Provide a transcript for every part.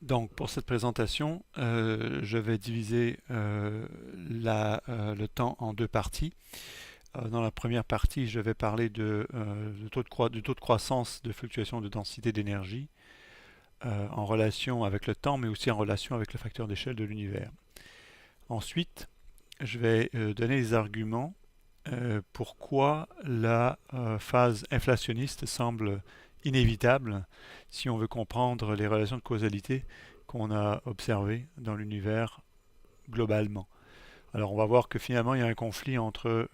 Donc pour cette présentation, je vais diviser le temps en deux parties. Dans la première partie, je vais parler du taux de croissance de fluctuation de densité d'énergie en relation avec le temps, mais aussi en relation avec le facteur d'échelle de l'univers. Ensuite, je vais donner les arguments pourquoi la phase inflationniste semble inévitable si on veut comprendre les relations de causalité qu'on a observées dans l'univers globalement. Alors on va voir que finalement il y a un conflit entre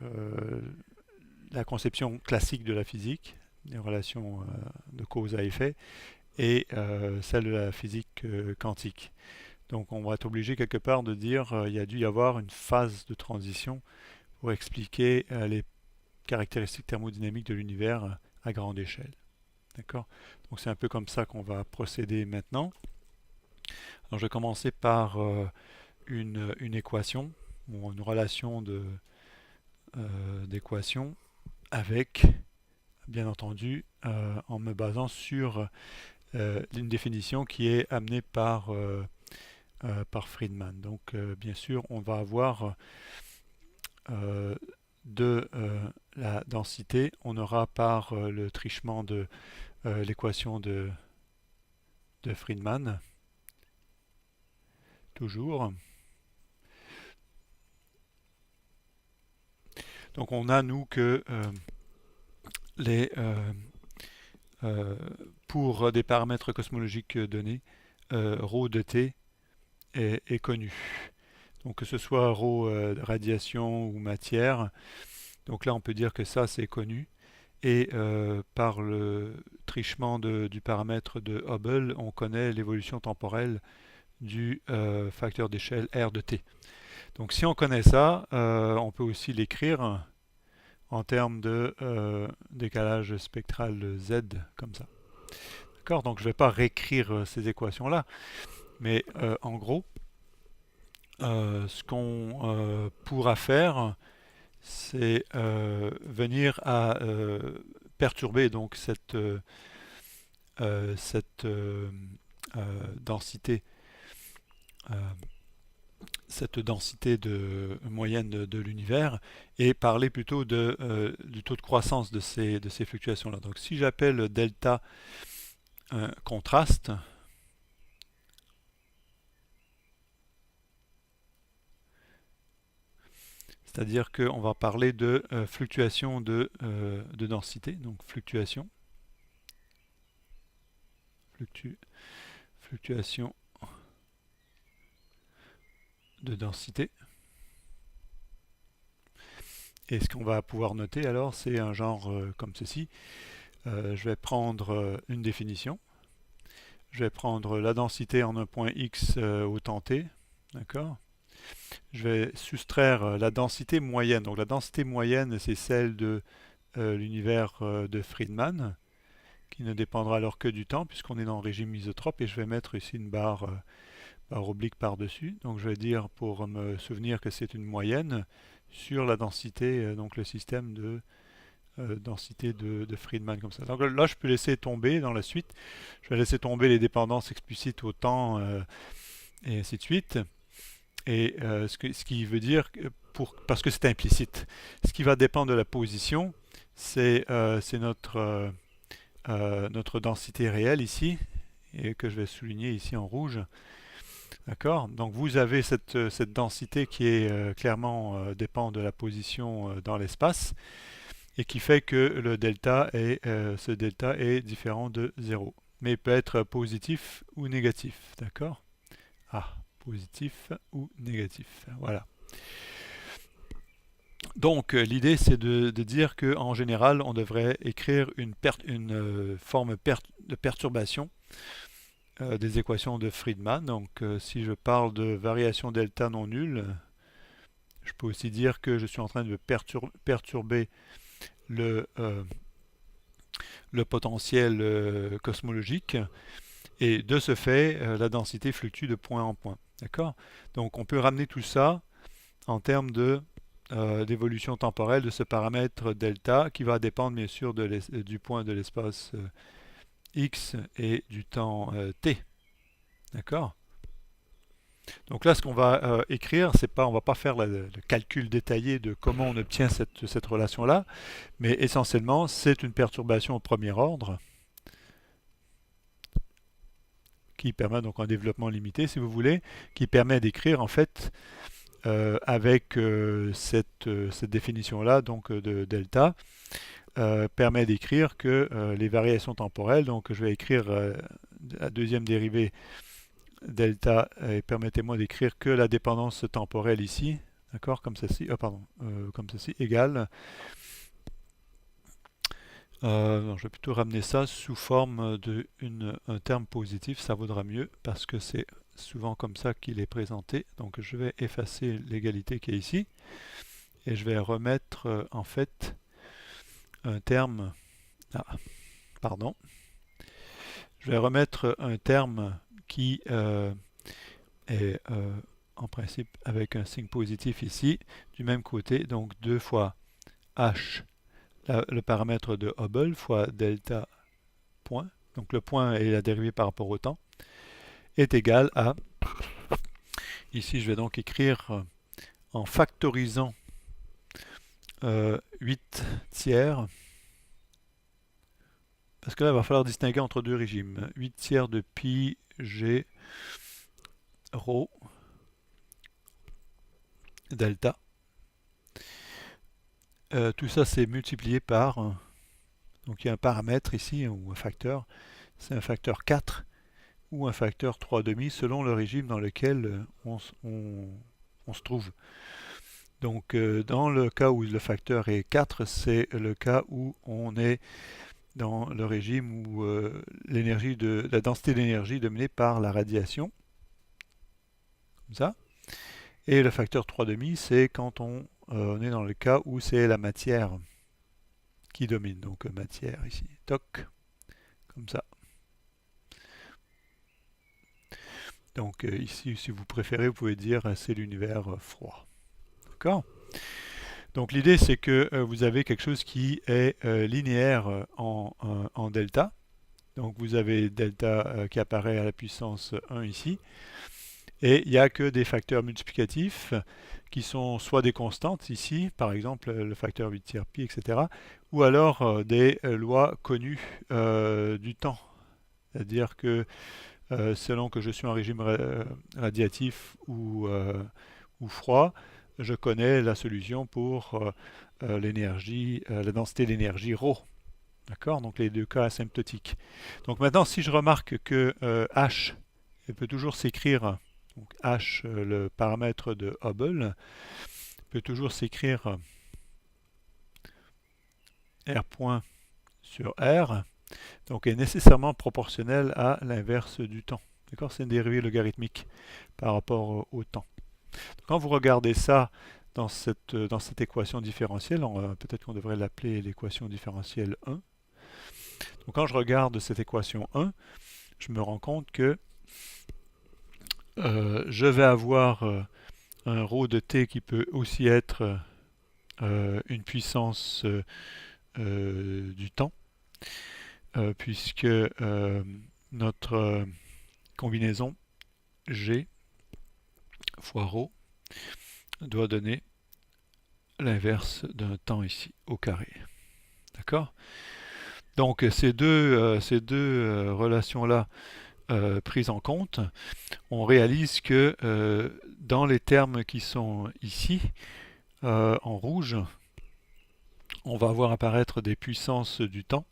la conception classique de la physique, les relations de cause à effet, et celle de la physique quantique. Donc on va être obligé quelque part de dire il y a dû y avoir une phase de transition pour expliquer les caractéristiques thermodynamiques de l'univers à grande échelle. D'accord? Donc c'est un peu comme ça qu'on va procéder maintenant. Alors je vais commencer par une équation, ou une relation d'équation avec, bien entendu, en me basant sur une définition qui est amenée par Friedman. Donc bien sûr, on va avoir euh, de la densité, on aura par le trichement de l'équation de Friedman, toujours. Donc on a, nous, que les, euh, pour des paramètres cosmologiques donnés, ρ de t est connu. Donc que ce soit ρ radiation ou matière, donc là on peut dire que ça c'est connu. Et par le trichement du paramètre de Hubble, on connaît l'évolution temporelle du facteur d'échelle R de t. Donc si on connaît ça, on peut aussi l'écrire en termes de décalage spectral Z, comme ça. D'accord? Donc je ne vais pas réécrire ces équations-là, mais en gros, ce qu'on pourra faire, c'est venir à perturber donc cette densité, euh, cette densité moyenne de l'univers et parler plutôt du taux de croissance de ces fluctuations-là. Donc si j'appelle delta un contraste, c'est-à-dire qu'on va parler de fluctuation de densité, donc fluctuation de densité. Et ce qu'on va pouvoir noter alors, c'est un genre comme ceci. Je vais prendre une définition. Je vais prendre la densité en un point x au temps t. D'accord? Je vais soustraire la densité moyenne. Donc la densité moyenne, c'est celle de l'univers de Friedman, qui ne dépendra alors que du temps, puisqu'on est dans le régime isotrope. Et je vais mettre ici une barre oblique par-dessus. Donc je vais dire, pour me souvenir que c'est une moyenne, sur la densité, donc le système de densité de Friedman comme ça. Donc là, je peux laisser tomber dans la suite. Je vais laisser tomber les dépendances explicites au temps et ainsi de suite. Et ce qui veut dire, parce que c'est implicite, ce qui va dépendre de la position, c'est notre densité réelle ici, et que je vais souligner ici en rouge. D'accord? Donc vous avez cette densité qui est clairement dépend de la position dans l'espace et qui fait que ce delta est différent de 0. Mais il peut être positif ou négatif. D'accord? Ah, positif ou négatif. Voilà. Donc l'idée c'est de dire qu'en général on devrait écrire une forme de perturbation des équations de Friedman. Donc si je parle de variation delta non nulle, je peux aussi dire que je suis en train de perturber le, euh, le potentiel cosmologique et de ce fait la densité fluctue de point en point. D'accord? Donc on peut ramener tout ça en termes d'évolution temporelle de ce paramètre delta qui va dépendre bien sûr du point de l'espace x et du temps t. D'accord? Donc là, ce qu'on va écrire, c'est pas, on va pas faire le calcul détaillé de comment on obtient cette relation-là, mais essentiellement, c'est une perturbation au premier ordre qui permet donc un développement limité, si vous voulez, qui permet d'écrire en fait avec cette définition-là, donc de delta, permet d'écrire que les variations temporelles, donc je vais écrire la deuxième dérivée delta, et permettez-moi d'écrire que la dépendance temporelle ici, d'accord, comme ceci, comme ceci, égale, non, je vais plutôt ramener ça sous forme d'un terme positif, ça vaudra mieux, parce que c'est souvent comme ça qu'il est présenté. Donc je vais effacer l'égalité qui est ici, et je vais remettre en fait un terme, ah, pardon, je vais remettre un terme qui est en principe avec un signe positif ici, du même côté, donc 2 fois h, le paramètre de Hubble, fois delta point, donc le point est la dérivée par rapport au temps, est égal à, ici je vais donc écrire en factorisant 8 tiers, parce que là il va falloir distinguer entre deux régimes, 8 tiers de pi g rho delta. Tout ça c'est multiplié par, donc il y a un paramètre ici, ou un facteur, c'est un facteur 4 ou un facteur 3,5 selon le régime dans lequel on se trouve. Donc dans le cas où le facteur est 4, c'est le cas où on est dans le régime où la densité d'énergie est dominée par la radiation, comme ça. Et le facteur 3,5, c'est quand on est dans le cas où c'est la matière qui domine. Donc matière ici, toc, comme ça. Donc ici, si vous préférez, vous pouvez dire c'est l'univers froid. D'accord? Donc l'idée, c'est que vous avez quelque chose qui est linéaire en delta. Donc vous avez delta qui apparaît à la puissance 1 ici. Et il n'y a que des facteurs multiplicatifs qui sont soit des constantes ici, par exemple le facteur 8 tiers pi, etc. Ou alors des lois connues du temps. C'est-à-dire que selon que je suis en régime radiatif ou froid, je connais la solution pour l'énergie, la densité d'énergie ρ. D'accord? Donc les deux cas asymptotiques. Donc maintenant, si je remarque que H peut toujours s'écrire, donc H, le paramètre de Hubble, peut toujours s'écrire R point sur R, donc est nécessairement proportionnel à l'inverse du temps. D'accord? C'est une dérivée logarithmique par rapport au temps. Donc, quand vous regardez ça dans cette équation différentielle, peut-être qu'on devrait l'appeler l'équation différentielle 1. Donc quand je regarde cette équation 1, je me rends compte que je vais avoir un ρ de t qui peut aussi être une puissance du temps, puisque notre combinaison G fois ρ doit donner l'inverse d'un temps ici, au carré. D'accord? Donc ces deux relations-là prises en compte, on réalise que dans les termes qui sont ici, en rouge, on va voir apparaître des puissances du temps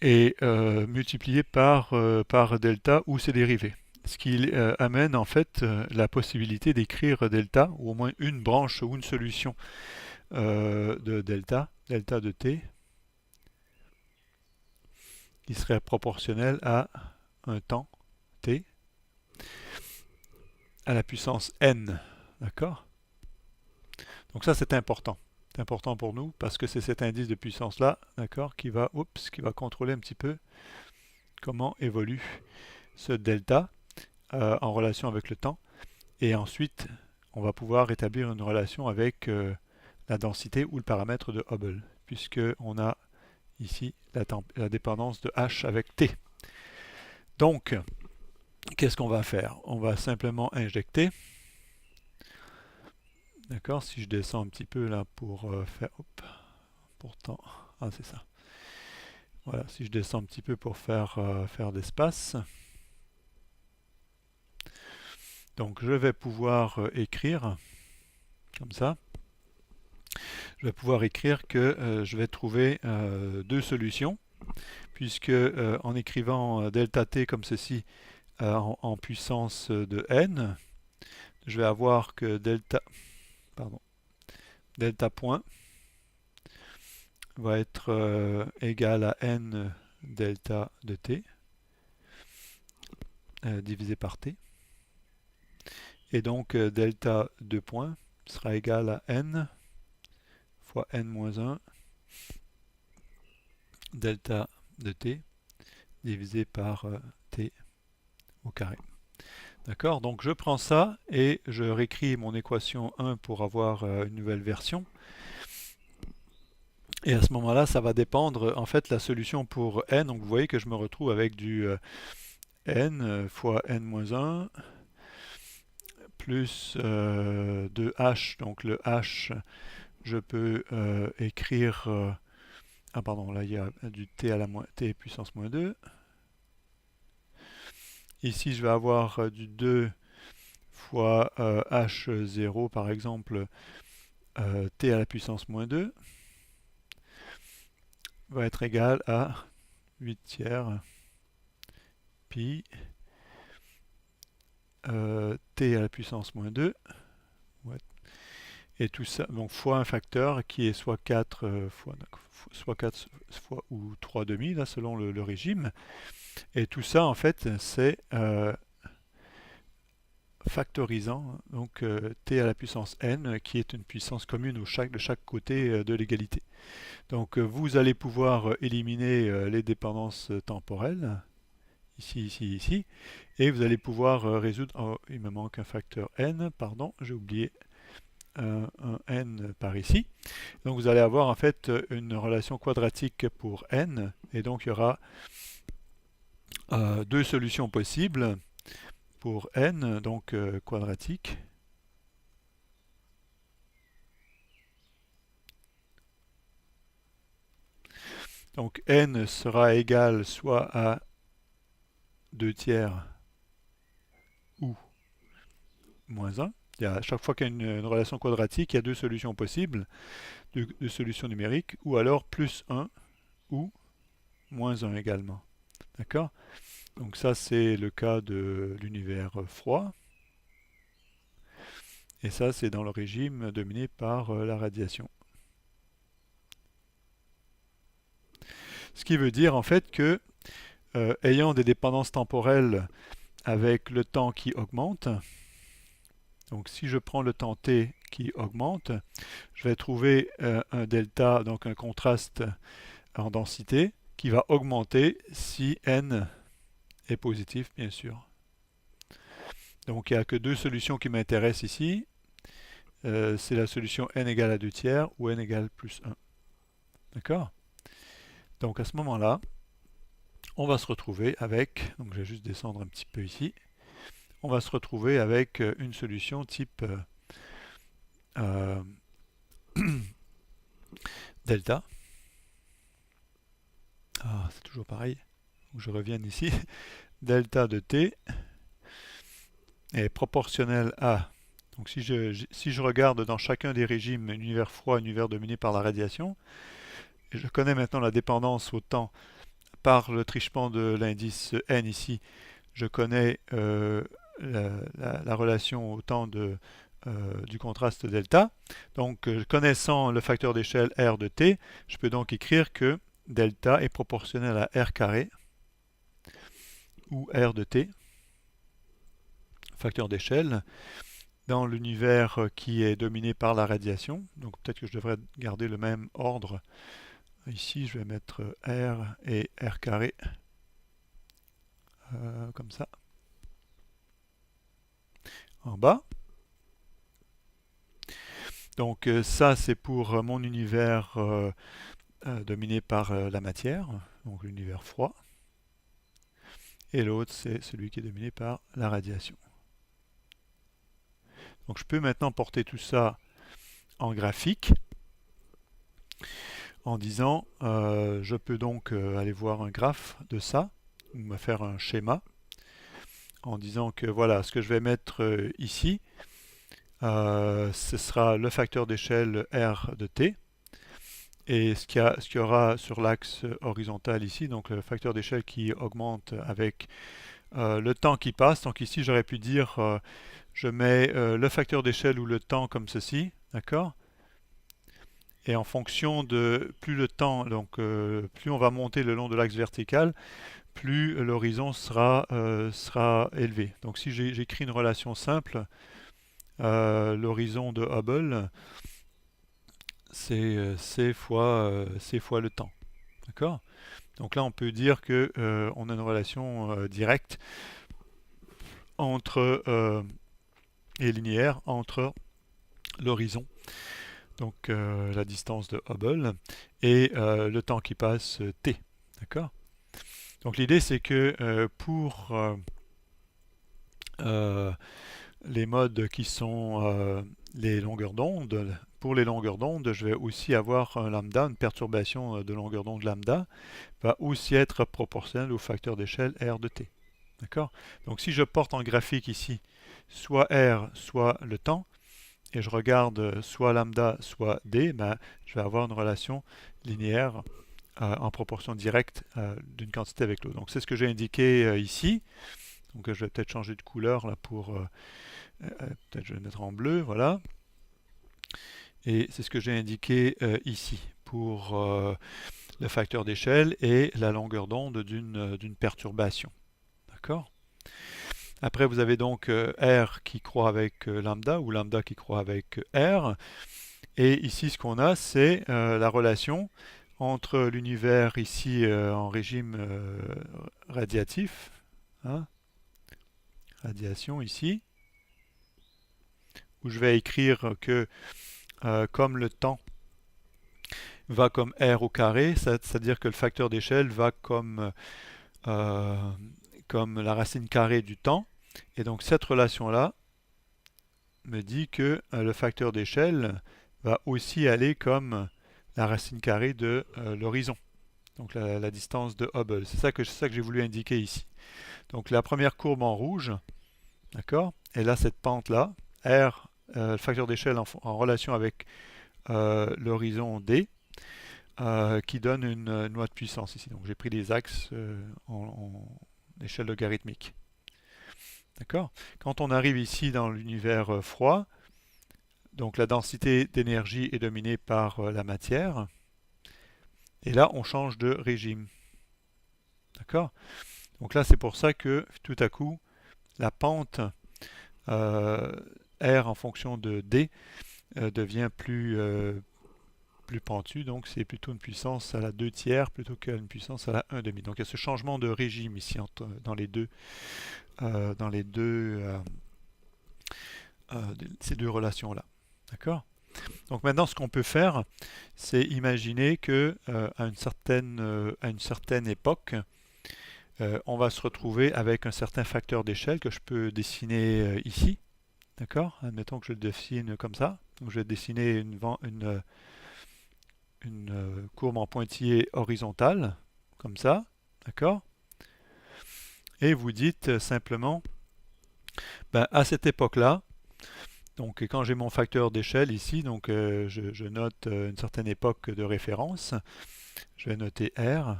et multipliées par delta ou ses dérivés. Ce qui amène en fait la possibilité d'écrire delta, ou au moins une branche ou une solution de delta de t, qui serait proportionnel à un temps t à la puissance n. D'accord? Donc ça c'est important. C'est important pour nous parce que c'est cet indice de puissance là, d'accord, qui va contrôler un petit peu comment évolue ce delta en relation avec le temps. Et ensuite, on va pouvoir établir une relation avec la densité ou le paramètre de Hubble, puisque on a ici la dépendance de h avec t. Donc, qu'est-ce qu'on va faire? On va simplement injecter. D'accord, si je descends un petit peu là pour faire... Hop, pourtant... Ah, c'est ça. Voilà, si je descends un petit peu pour faire d'espace. Donc je vais pouvoir écrire, comme ça. Je vais pouvoir écrire que je vais trouver deux solutions, puisque en écrivant delta t comme ceci en puissance de n, je vais avoir que delta point va être égal à n delta de t divisé par t. Et donc delta 2 points sera égal à n fois n-1 delta de t divisé par t au carré. D'accord, donc je prends ça et je réécris mon équation 1 pour avoir une nouvelle version. Et à ce moment-là, ça va dépendre, en fait, la solution pour n. Donc vous voyez que je me retrouve avec du n fois n-1 plus 2h. Donc le h, je peux écrire... ah pardon, là il y a du t à la t puissance moins 2. Ici, je vais avoir du 2 fois h0, par exemple, t à la puissance moins 2 va être égal à 8 tiers pi t à la puissance moins 2. Ouais. Et tout ça, donc fois un facteur qui est soit 4 soit 4 fois ou 3 demi, là, selon le régime. Et tout ça, en fait, c'est factorisant, donc t à la puissance n, qui est une puissance commune de chaque côté de l'égalité. Donc vous allez pouvoir éliminer les dépendances temporelles, ici, ici, ici, et vous allez pouvoir résoudre... Oh, il me manque un facteur n, pardon, j'ai oublié un n par ici. Donc vous allez avoir en fait une relation quadratique pour n, et donc il y aura deux solutions possibles pour n, donc quadratique. Donc n sera égal soit à 2 tiers ou moins 1. À chaque fois qu'il y a une relation quadratique, il y a deux solutions possibles, deux solutions numériques, ou alors plus 1 ou moins 1 également. D'accord? Donc ça, c'est le cas de l'univers froid. Et ça, c'est dans le régime dominé par la radiation. Ce qui veut dire en fait que, ayant des dépendances temporelles avec le temps qui augmente, donc si je prends le temps t qui augmente, je vais trouver un delta, donc un contraste en densité, qui va augmenter si n est positif, bien sûr. Donc il n'y a que deux solutions qui m'intéressent ici. C'est la solution n égale à 2 tiers ou n égale plus 1. D'accord? Donc à ce moment-là, on va se retrouver avec, donc je vais juste descendre un petit peu ici, on va se retrouver avec une solution type delta. Ah, c'est toujours pareil. Donc je reviens ici. Delta de t est proportionnel à... Donc si je regarde dans chacun des régimes, univers froid, univers dominé par la radiation, et je connais maintenant la dépendance au temps par le trichement de l'indice n ici, je connais la relation au temps du contraste delta. Donc connaissant le facteur d'échelle r de t, je peux donc écrire que delta est proportionnel à r carré, ou r de t, facteur d'échelle, dans l'univers qui est dominé par la radiation. Donc peut-être que je devrais garder le même ordre. Ici, je vais mettre r et r carré, comme ça, en bas. Donc ça, c'est pour mon univers dominé par la matière, donc l'univers froid. et l'autre c'est celui qui est dominé par la radiation. Donc je peux maintenant porter tout ça en graphique en disant je peux donc aller voir un graphe de ça ou me faire un schéma en disant que voilà ce que je vais mettre ici ce sera le facteur d'échelle R de t et ce qu'il y aura sur l'axe horizontal ici, donc le facteur d'échelle qui augmente avec le temps qui passe. Donc ici j'aurais pu dire je mets le facteur d'échelle ou le temps comme ceci, d'accord? Et en fonction de plus le temps, donc plus on va monter le long de l'axe vertical, plus l'horizon sera élevé. Donc si j'écris une relation simple, l'horizon de Hubble, c'est c fois le temps. D'accord? Donc là, on peut dire que on a une relation directe entre et linéaire entre l'horizon, donc la distance de Hubble, et le temps qui passe t. D'accord? Donc l'idée, c'est que pour les modes qui sont les longueurs d'onde, pour les longueurs d'onde, je vais aussi avoir un lambda, une perturbation de longueur d'onde lambda, va aussi être proportionnelle au facteur d'échelle R de t. D'accord? Donc si je porte en graphique ici soit R, soit le temps, et je regarde soit lambda, soit d, ben, je vais avoir une relation linéaire en proportion directe d'une quantité avec l'autre. Donc c'est ce que j'ai indiqué ici. Donc je vais peut-être changer de couleur là pour... peut-être je vais le mettre en bleu, voilà. Et c'est ce que j'ai indiqué ici pour le facteur d'échelle et la longueur d'onde d'une perturbation. D'accord? Après, vous avez donc R qui croît avec lambda ou lambda qui croît avec R. Et ici, ce qu'on a, c'est la relation entre l'univers ici en régime radiatif, hein, radiation ici, où je vais écrire que comme le temps va comme R au carré, c'est-à-dire que le facteur d'échelle va comme la racine carrée du temps. Et donc cette relation-là me dit que le facteur d'échelle va aussi aller comme la racine carrée de l'horizon, donc la distance de Hubble. C'est ça que j'ai voulu indiquer ici. Donc la première courbe en rouge, d'accord, et là cette pente-là, R, le facteur d'échelle en relation avec l'horizon D, qui donne une loi de puissance ici. Donc j'ai pris les axes en échelle logarithmique. D'accord? Quand on arrive ici dans l'univers froid, donc la densité d'énergie est dominée par la matière. Et là, on change de régime. D'accord? Donc là, c'est pour ça que tout à coup, la pente R en fonction de D devient plus pentue. Donc c'est plutôt une puissance à la 2 tiers plutôt qu'une puissance à la 1 demi. Donc il y a ce changement de régime ici dans les deux ces deux relations-là. D'accord? Donc maintenant, ce qu'on peut faire, c'est imaginer que à une certaine époque, on va se retrouver avec un certain facteur d'échelle que je peux dessiner ici. D'accord? Admettons que je le dessine comme ça. Donc je vais dessiner une courbe en pointillé horizontale, comme ça. D'accord? Et vous dites simplement, ben, à cette époque-là, donc quand j'ai mon facteur d'échelle ici, donc je note une certaine époque de référence, je vais noter R.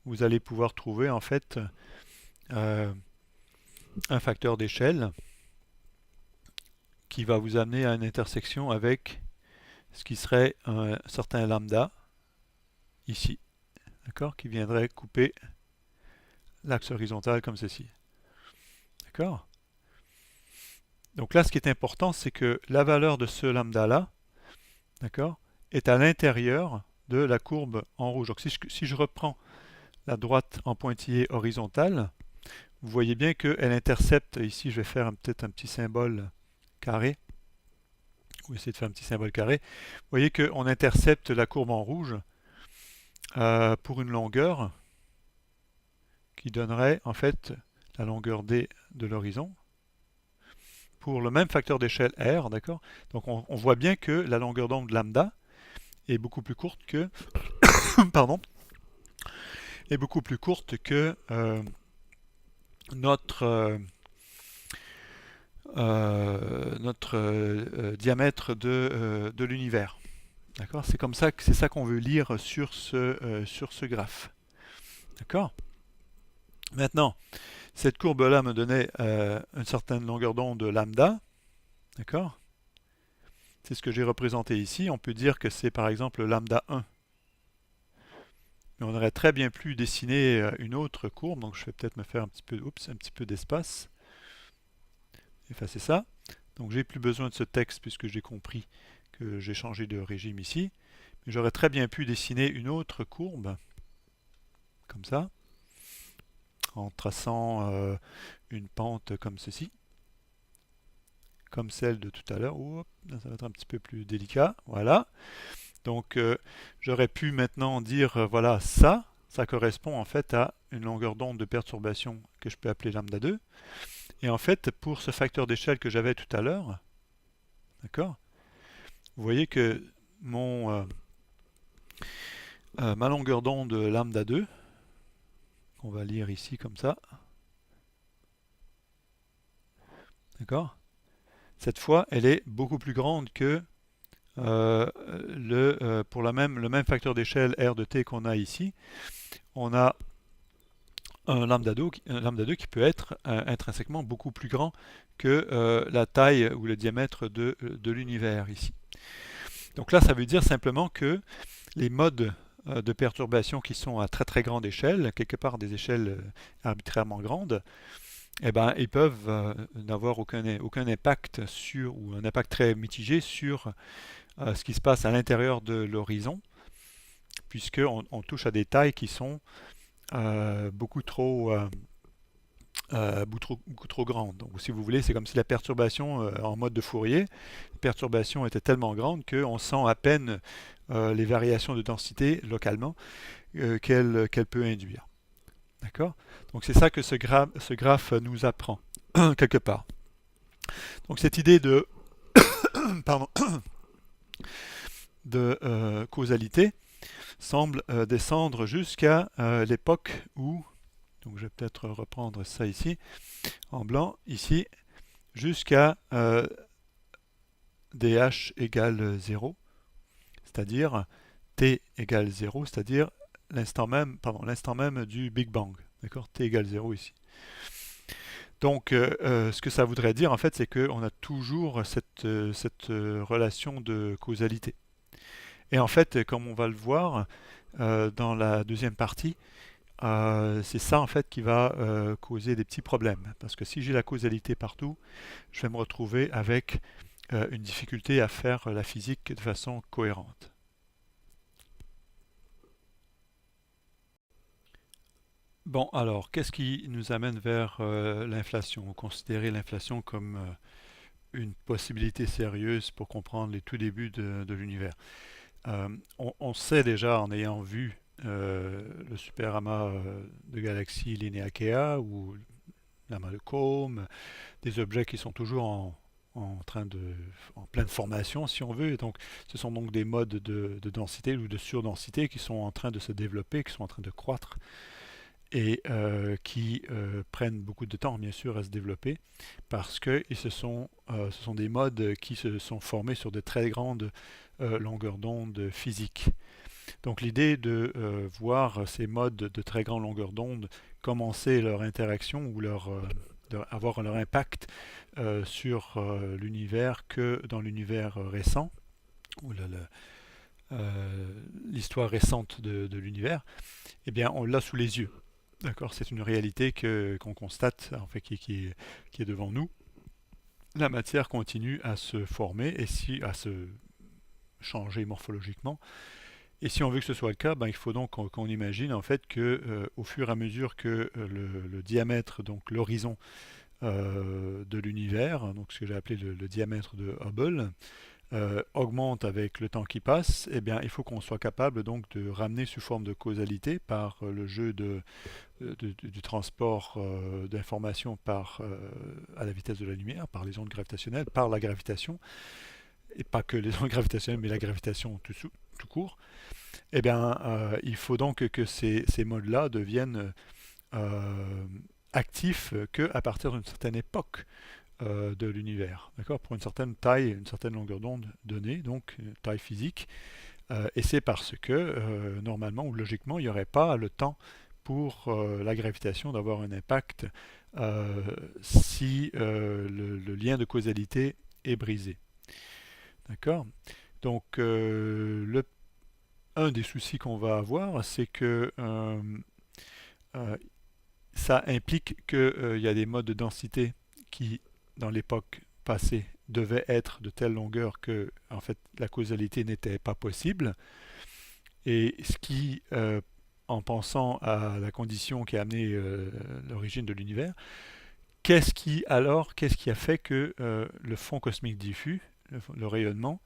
Vous allez pouvoir trouver en fait un facteur d'échelle qui va vous amener à une intersection avec ce qui serait un certain lambda ici, d'accord, qui viendrait couper l'axe horizontal comme ceci. D'accord? Donc là, ce qui est important, c'est que la valeur de ce lambda-là, d'accord, est à l'intérieur de la courbe en rouge. Donc si je reprends la droite en pointillé horizontal, vous voyez bien qu'elle intercepte, ici je vais faire peut-être un petit symbole carré, ou essayer de faire un petit symbole carré, vous voyez qu'on intercepte la courbe en rouge pour une longueur qui donnerait en fait la longueur d de l'horizon pour le même facteur d'échelle r, d'accord? Donc on voit bien que la longueur d'onde lambda est beaucoup plus courte que pardon, est beaucoup plus courte que notre diamètre de l'univers. D'accord? C'est comme ça que c'est ça qu'on veut lire sur ce graphe. D'accord? Maintenant, cette courbe-là me donnait une certaine longueur d'onde lambda. D'accord? C'est ce que j'ai représenté ici. On peut dire que c'est par exemple lambda 1. Mais on aurait très bien pu dessiner une autre courbe. Donc je vais peut-être me faire un petit peu d'espace. Effacer ça. Donc j'ai plus besoin de ce texte puisque j'ai compris que j'ai changé de régime ici. Mais j'aurais très bien pu dessiner une autre courbe, comme ça, en traçant une pente comme ceci, comme celle de tout à l'heure. Ça va être un petit peu plus délicat. Voilà. Donc j'aurais pu maintenant dire, voilà, ça correspond en fait à une longueur d'onde de perturbation que je peux appeler lambda 2. Et en fait, pour ce facteur d'échelle que j'avais tout à l'heure, d'accord, vous voyez que ma longueur d'onde lambda 2, qu'on va lire ici comme ça, d'accord, cette fois, elle est beaucoup plus grande que pour le même facteur d'échelle r de t qu'on a ici. On a un lambda 2 qui peut être intrinsèquement beaucoup plus grand que la taille ou le diamètre de l'univers ici. Donc là, ça veut dire simplement que les modes de perturbation qui sont à très très grande échelle, quelque part des échelles arbitrairement grandes, eh ben, ils peuvent n'avoir aucun impact ou un impact très mitigé sur ce qui se passe à l'intérieur de l'horizon, puisqu'on touche à des tailles qui sont beaucoup trop grande. Donc, si vous voulez, c'est comme si la perturbation en mode de Fourier, la perturbation était tellement grande qu'on sent à peine les variations de densité localement qu'elle peut induire. D'accord? Donc c'est ça que ce graphe nous apprend, quelque part. Donc cette idée de, pardon, de causalité semble descendre jusqu'à l'époque où, donc je vais peut-être reprendre ça ici, en blanc, ici, jusqu'à dh égale 0, c'est-à-dire t égale 0, c'est-à-dire l'instant même du Big Bang. D'accord? T égale 0 ici. Donc, ce que ça voudrait dire, en fait, c'est qu'on a toujours cette relation de causalité. Et en fait, comme on va le voir dans la deuxième partie, c'est ça en fait qui va causer des petits problèmes. Parce que si j'ai la causalité partout, je vais me retrouver avec une difficulté à faire la physique de façon cohérente. Bon, alors, qu'est-ce qui nous amène vers l'inflation? Considérer l'inflation comme une possibilité sérieuse pour comprendre les tout débuts de l'univers. On sait déjà en ayant vu le super amas de galaxies Liniakea ou l'amas de Combe, des objets qui sont toujours en pleine formation si on veut. Et donc, ce sont donc des modes de densité ou de surdensité qui sont en train de se développer, qui sont en train de croître et qui prennent beaucoup de temps bien sûr à se développer parce que ce sont des modes qui se sont formés sur de très grandes longueurs d'onde physiques. Donc l'idée de voir ces modes de très grande longueur d'onde commencer leur interaction ou avoir leur impact sur l'univers que dans l'univers récent, ou l'histoire récente de l'univers, eh bien on l'a sous les yeux. D'accord, c'est une réalité qu'on constate, en fait, qui est devant nous. La matière continue à se former et à se changer morphologiquement. Et si on veut que ce soit le cas, ben, il faut donc qu'on imagine en fait que au fur et à mesure que le diamètre, donc l'horizon de l'univers, donc ce que j'ai appelé le diamètre de Hubble, augmente avec le temps qui passe, eh bien, il faut qu'on soit capable donc de ramener sous forme de causalité par le jeu du transport d'informations à la vitesse de la lumière, par les ondes gravitationnelles, par la gravitation, et pas que les ondes gravitationnelles, mais la gravitation tout court. Eh bien, il faut donc que ces modes-là deviennent euh, actifs qu'à partir d'une certaine époque de l'univers, d'accord, pour une certaine taille, une certaine longueur d'onde donnée, donc taille physique. Et c'est parce que normalement ou logiquement, il n'y aurait pas le temps pour la gravitation d'avoir un impact euh, si le lien de causalité est brisé. D'accord. Donc un des soucis qu'on va avoir, c'est que euh, ça implique qu'il y a des modes de densité qui, dans l'époque passée, devaient être de telle longueur que en fait, la causalité n'était pas possible. Et ce qui, en pensant à la condition qui a amené l'origine de l'univers, qu'est-ce qui a fait que le fond cosmique diffus, le rayonnement,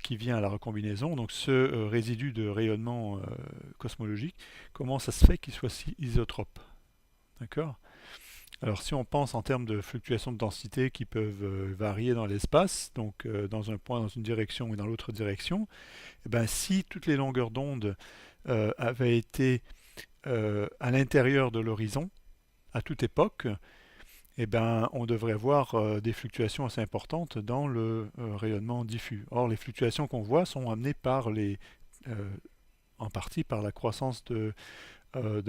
qui vient à la recombinaison, donc ce résidu de rayonnement cosmologique, comment ça se fait qu'il soit si isotrope? D'accord. Alors si on pense en termes de fluctuations de densité qui peuvent varier dans l'espace, donc dans un point dans une direction et dans l'autre direction, eh ben, si toutes les longueurs d'onde avaient été à l'intérieur de l'horizon, à toute époque, eh ben, on devrait voir des fluctuations assez importantes dans le rayonnement diffus. Or, les fluctuations qu'on voit sont amenées euh, en partie par la croissance de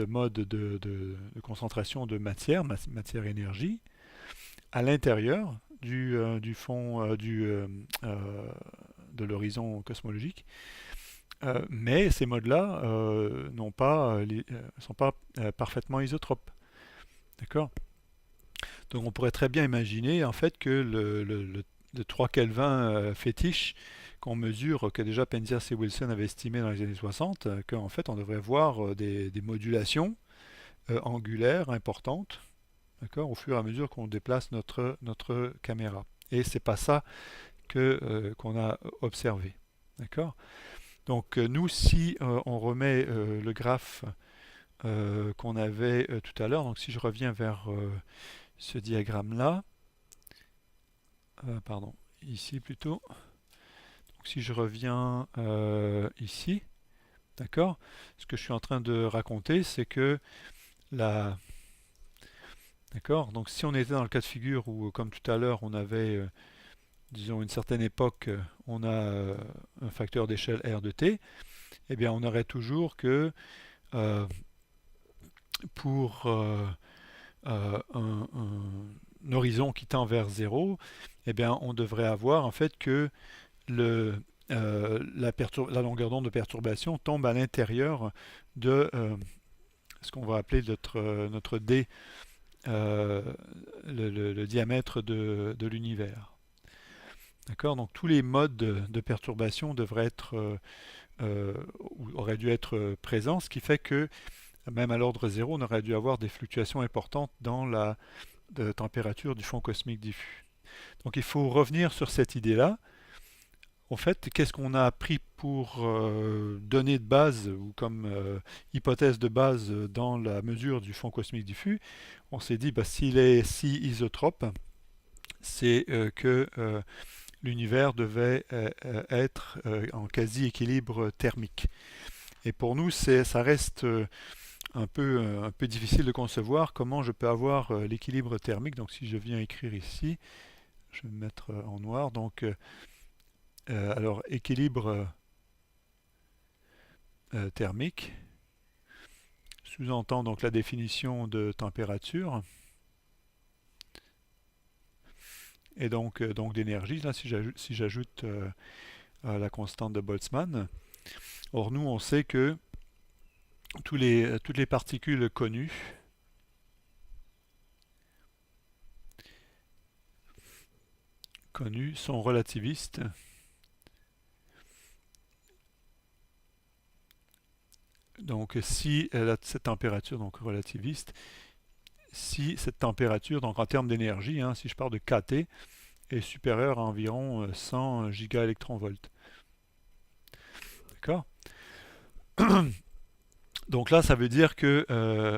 modes de concentration de matière-énergie, à l'intérieur du fond de l'horizon cosmologique. Mais ces modes-là sont pas parfaitement isotropes. D'accord. Donc on pourrait très bien imaginer en fait que le 3 Kelvin fétiche qu'on mesure, que déjà Penzias et Wilson avaient estimé dans les années 60, qu'en fait on devrait voir des modulations angulaires importantes, d'accord, au fur et à mesure qu'on déplace notre caméra. Et c'est pas ça qu'on a observé. D'accord. Donc nous, si on remet le graphe qu'on avait tout à l'heure, donc si je reviens vers ce diagramme-là, pardon, ici plutôt, donc si je reviens ici, d'accord, ce que je suis en train de raconter, c'est que la... D'accord, donc si on était dans le cas de figure où, comme tout à l'heure, on avait, disons, une certaine époque, on a un facteur d'échelle R de t, eh bien on aurait toujours que euh, pour un horizon qui tend vers 0, eh bien, on devrait avoir en fait que la longueur d'onde de perturbation tombe à l'intérieur de ce qu'on va appeler notre D, euh, le diamètre de l'univers. D'accord. Donc tous les modes de perturbation devraient être ou auraient dû être présents, ce qui fait que même à l'ordre 0, on aurait dû avoir des fluctuations importantes dans la température du fond cosmique diffus. Donc il faut revenir sur cette idée-là. En fait, qu'est-ce qu'on a appris pour données de base ou comme hypothèse de base dans la mesure du fond cosmique diffus? On s'est dit, bah, s'il est si isotrope, c'est que l'univers devait être en quasi-équilibre thermique. Et pour nous, ça reste un peu difficile de concevoir comment je peux avoir l'équilibre thermique. Donc si je viens écrire ici, je vais me mettre en noir. Donc alors équilibre thermique sous-entend donc la définition de température et donc d'énergie. Là, si j'ajoute la constante de Boltzmann. Or nous, on sait que toutes les particules connues sont relativistes. Donc si cette température, donc relativiste, si cette température, donc en termes d'énergie, hein, si je parle de kT, est supérieur à environ 100 gigaélectronvolts. D'accord? Donc là, ça veut dire que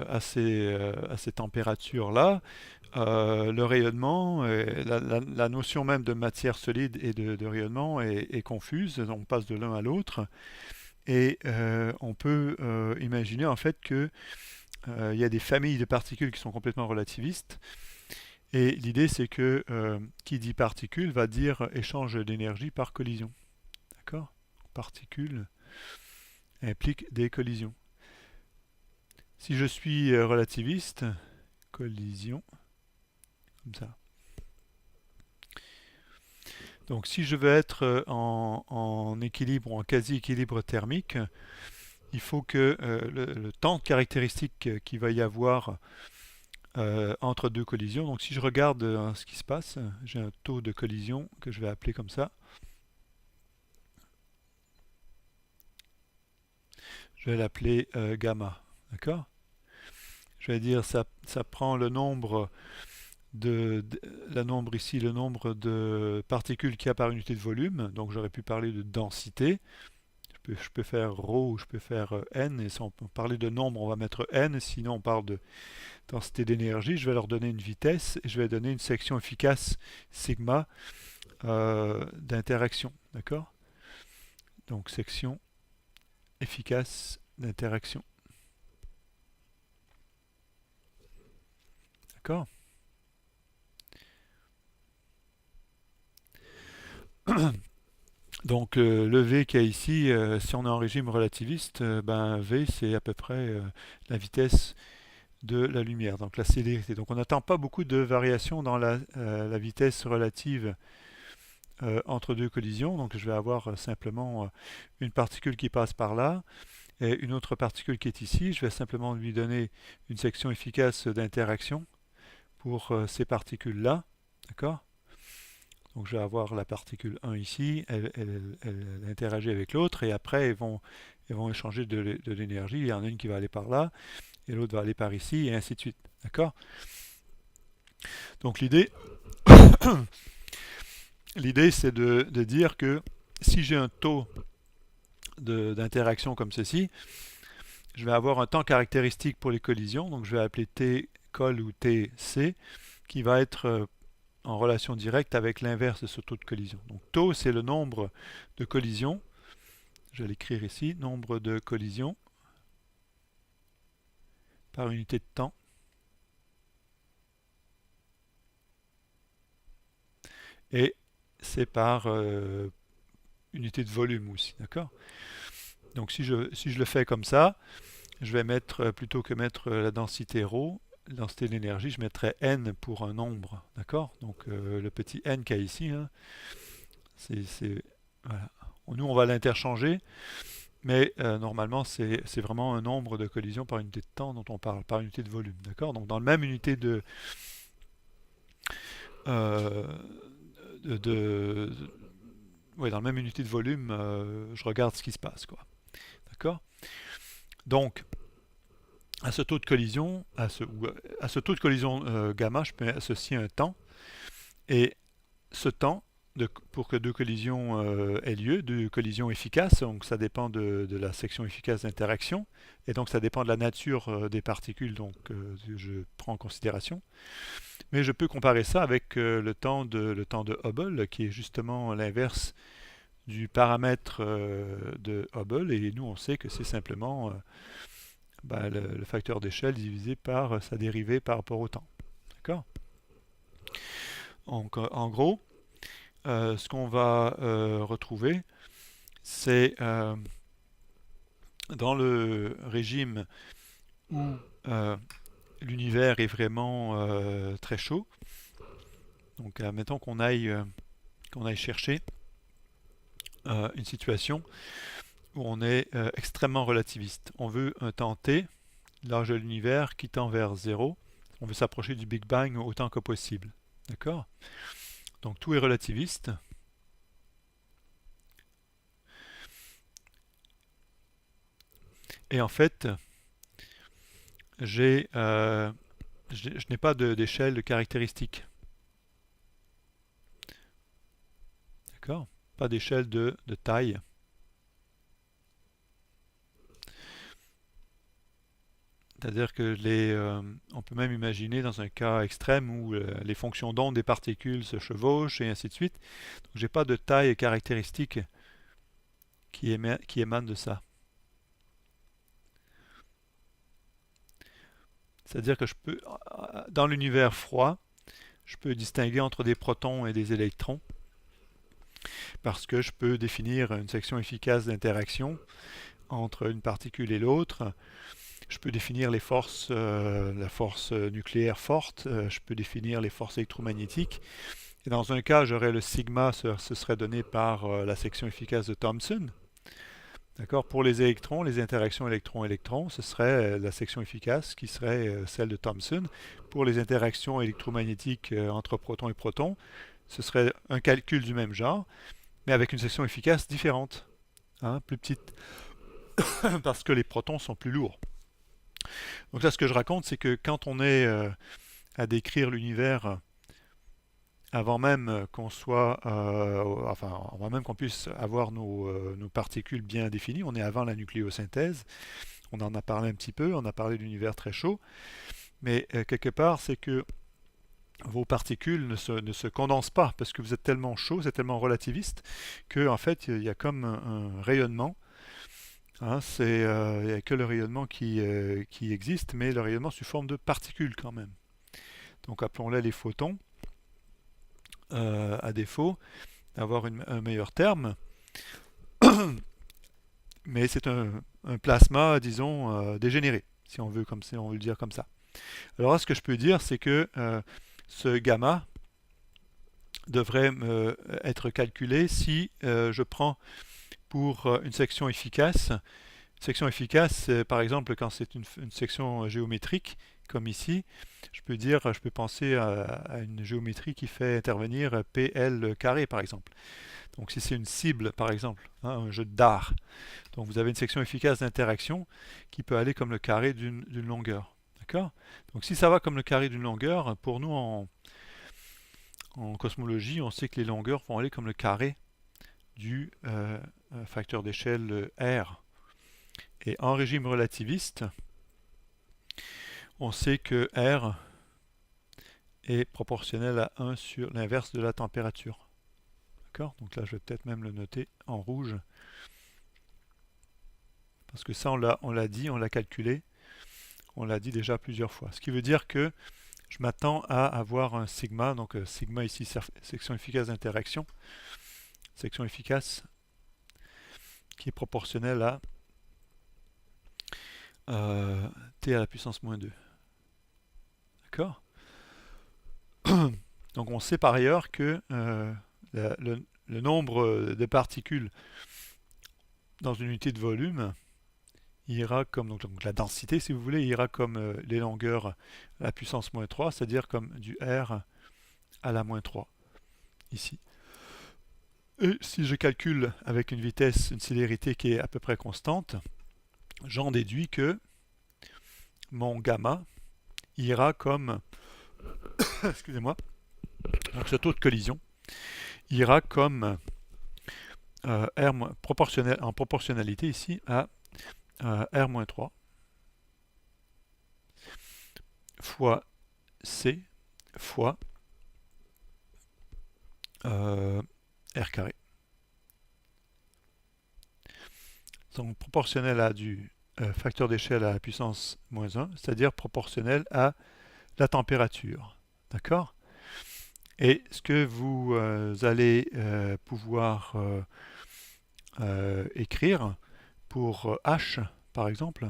à ces températures-là, le rayonnement, la notion même de matière solide et de rayonnement est confuse. On passe de l'un à l'autre. Et on peut imaginer en fait que il y a des familles de particules qui sont complètement relativistes. Et l'idée, c'est que qui dit particules va dire échange d'énergie par collision. D'accord? Particules impliquent des collisions. Si je suis relativiste, collision, comme ça. Donc si je veux être en équilibre ou en quasi-équilibre thermique, il faut que le temps caractéristique qu'il va y avoir entre deux collisions, donc si je regarde ce qui se passe, j'ai un taux de collision que je vais appeler comme ça. Je vais l'appeler gamma. D'accord? Je vais dire ça prend le nombre ici, le nombre de particules qu'il y a par unité de volume. Donc j'aurais pu parler de densité. Je peux faire ρ ou je peux faire n. Et si on peut parler de nombre, on va mettre n. Sinon, on parle de densité d'énergie. Je vais leur donner une vitesse et je vais donner une section efficace sigma d'interaction. D'accord? Donc section efficace d'interaction. D'accord? Donc le V qu'il y a ici, si on est en régime relativiste, ben V c'est à peu près la vitesse de la lumière, donc la célérité. Donc on n'attend pas beaucoup de variations dans la vitesse relative entre deux collisions. Donc je vais avoir simplement une particule qui passe par là et une autre particule qui est ici. Je vais simplement lui donner une section efficace d'interaction pour ces particules-là. D'accord? Donc je vais avoir la particule 1 ici, elle interagit avec l'autre et après elles vont échanger de l'énergie. Il y en a une qui va aller par là et l'autre va aller par ici et ainsi de suite. D'accord? Donc l'idée c'est de dire que si j'ai un taux d'interaction comme ceci, je vais avoir un temps caractéristique pour les collisions, donc je vais appeler T col ou TC, qui va être en relation directe avec l'inverse de ce taux de collision. Donc taux, c'est le nombre de collisions. Je vais l'écrire ici, nombre de collisions par unité de temps. Et c'est par unité de volume aussi, d'accord? Donc si je le fais comme ça, je vais mettre, plutôt que mettre la densité ρ, la densité de l'énergie, je mettrai n pour un nombre, d'accord? Donc le petit n qu'il y a ici, hein, voilà. Nous, on va l'interchanger, mais normalement, c'est vraiment un nombre de collisions par unité de temps dont on parle, par unité de volume, d'accord? Donc dans la même unité euh, de, ouais, dans la même unité de volume, je regarde ce qui se passe, quoi. D'accord? Donc, à ce taux de collision, à ce taux de collision gamma, je peux associer un temps. Et ce temps, pour que deux collisions aient lieu, deux collisions efficaces, donc ça dépend de la section efficace d'interaction, et donc ça dépend de la nature des particules donc, que je prends en considération. Mais je peux comparer ça avec le temps de Hubble, qui est justement l'inverse du paramètre de Hubble, et nous on sait que c'est simplement le facteur d'échelle divisé par sa dérivée par rapport au temps. D'accord? Donc en gros, ce qu'on va retrouver, c'est dans le régime où l'univers est vraiment très chaud. Donc admettons qu'on aille chercher une situation où on est extrêmement relativiste. On veut un temps t, l'âge de l'univers, qui tend vers 0. On veut s'approcher du Big Bang autant que possible. D'accord? Donc tout est relativiste. Et en fait, je n'ai pas d'échelle de caractéristiques. D'accord? Pas d'échelle de taille. C'est-à-dire que on peut même imaginer dans un cas extrême où les fonctions d'onde des particules se chevauchent et ainsi de suite. Donc j'ai pas de taille caractéristique qui émane de ça. C'est-à-dire que dans l'univers froid, je peux distinguer entre des protons et des électrons parce que je peux définir une section efficace d'interaction entre une particule et l'autre. Je peux définir les forces, la force nucléaire forte, je peux définir les forces électromagnétiques. Et dans un cas, j'aurais le sigma, ce serait donné par la section efficace de Thomson. D'accord? Pour les électrons, les interactions électron-électron, ce serait la section efficace qui serait celle de Thomson. Pour les interactions électromagnétiques entre protons et protons, ce serait un calcul du même genre, mais avec une section efficace différente, hein, plus petite, parce que les protons sont plus lourds. Donc là, ce que je raconte, c'est que quand on est à décrire l'univers avant même qu'on soit, enfin, avant même qu'on puisse avoir nos particules bien définies, on est avant la nucléosynthèse, on en a parlé un petit peu, on a parlé de l'univers très chaud, mais quelque part, c'est que vos particules ne se condensent pas, parce que vous êtes tellement chaud, c'est tellement relativiste, qu'en fait, il y a comme un rayonnement. Hein, il n'y a que le rayonnement qui existe, mais le rayonnement sous forme de particules quand même. Donc appelons-les les photons, à défaut d'avoir un meilleur terme. Mais c'est un plasma, disons, dégénéré, si on veut le dire comme ça. Alors là, ce que je peux dire, c'est que ce gamma devrait être calculé si je prends pour une section efficace. Section efficace, par exemple, quand c'est une section géométrique, comme ici, je peux penser à une géométrie qui fait intervenir PL carré, par exemple. Donc si c'est une cible, par exemple, hein, un jeu de dard, donc vous avez une section efficace d'interaction qui peut aller comme le carré d'une longueur. D'accord? Donc si ça va comme le carré d'une longueur, pour nous en cosmologie, on sait que les longueurs vont aller comme le carré du facteur d'échelle R. Et en régime relativiste, on sait que R est proportionnel à 1 sur l'inverse de la température. D'accord? Donc là, je vais peut-être même le noter en rouge. Parce que ça, on l'a dit, on l'a calculé. On l'a dit déjà plusieurs fois. Ce qui veut dire que je m'attends à avoir un sigma. Donc sigma ici, section efficace d'interaction. Section efficace qui est proportionnelle à t à la puissance moins 2. D'accord? Donc on sait par ailleurs que le nombre de particules dans une unité de volume ira comme donc la densité, si vous voulez, ira comme les longueurs à la puissance moins 3, c'est-à-dire comme du R à la moins 3, ici. Et si je calcule avec une vitesse, une célérité qui est à peu près constante, j'en déduis que mon gamma ira comme, excusez-moi, donc ce taux de collision ira comme R en proportionnalité ici à R-3 fois C fois R carré. Donc proportionnel à du facteur d'échelle à la puissance moins 1, c'est-à-dire proportionnel à la température. D'accord? Et ce que vous allez pouvoir écrire pour H, par exemple,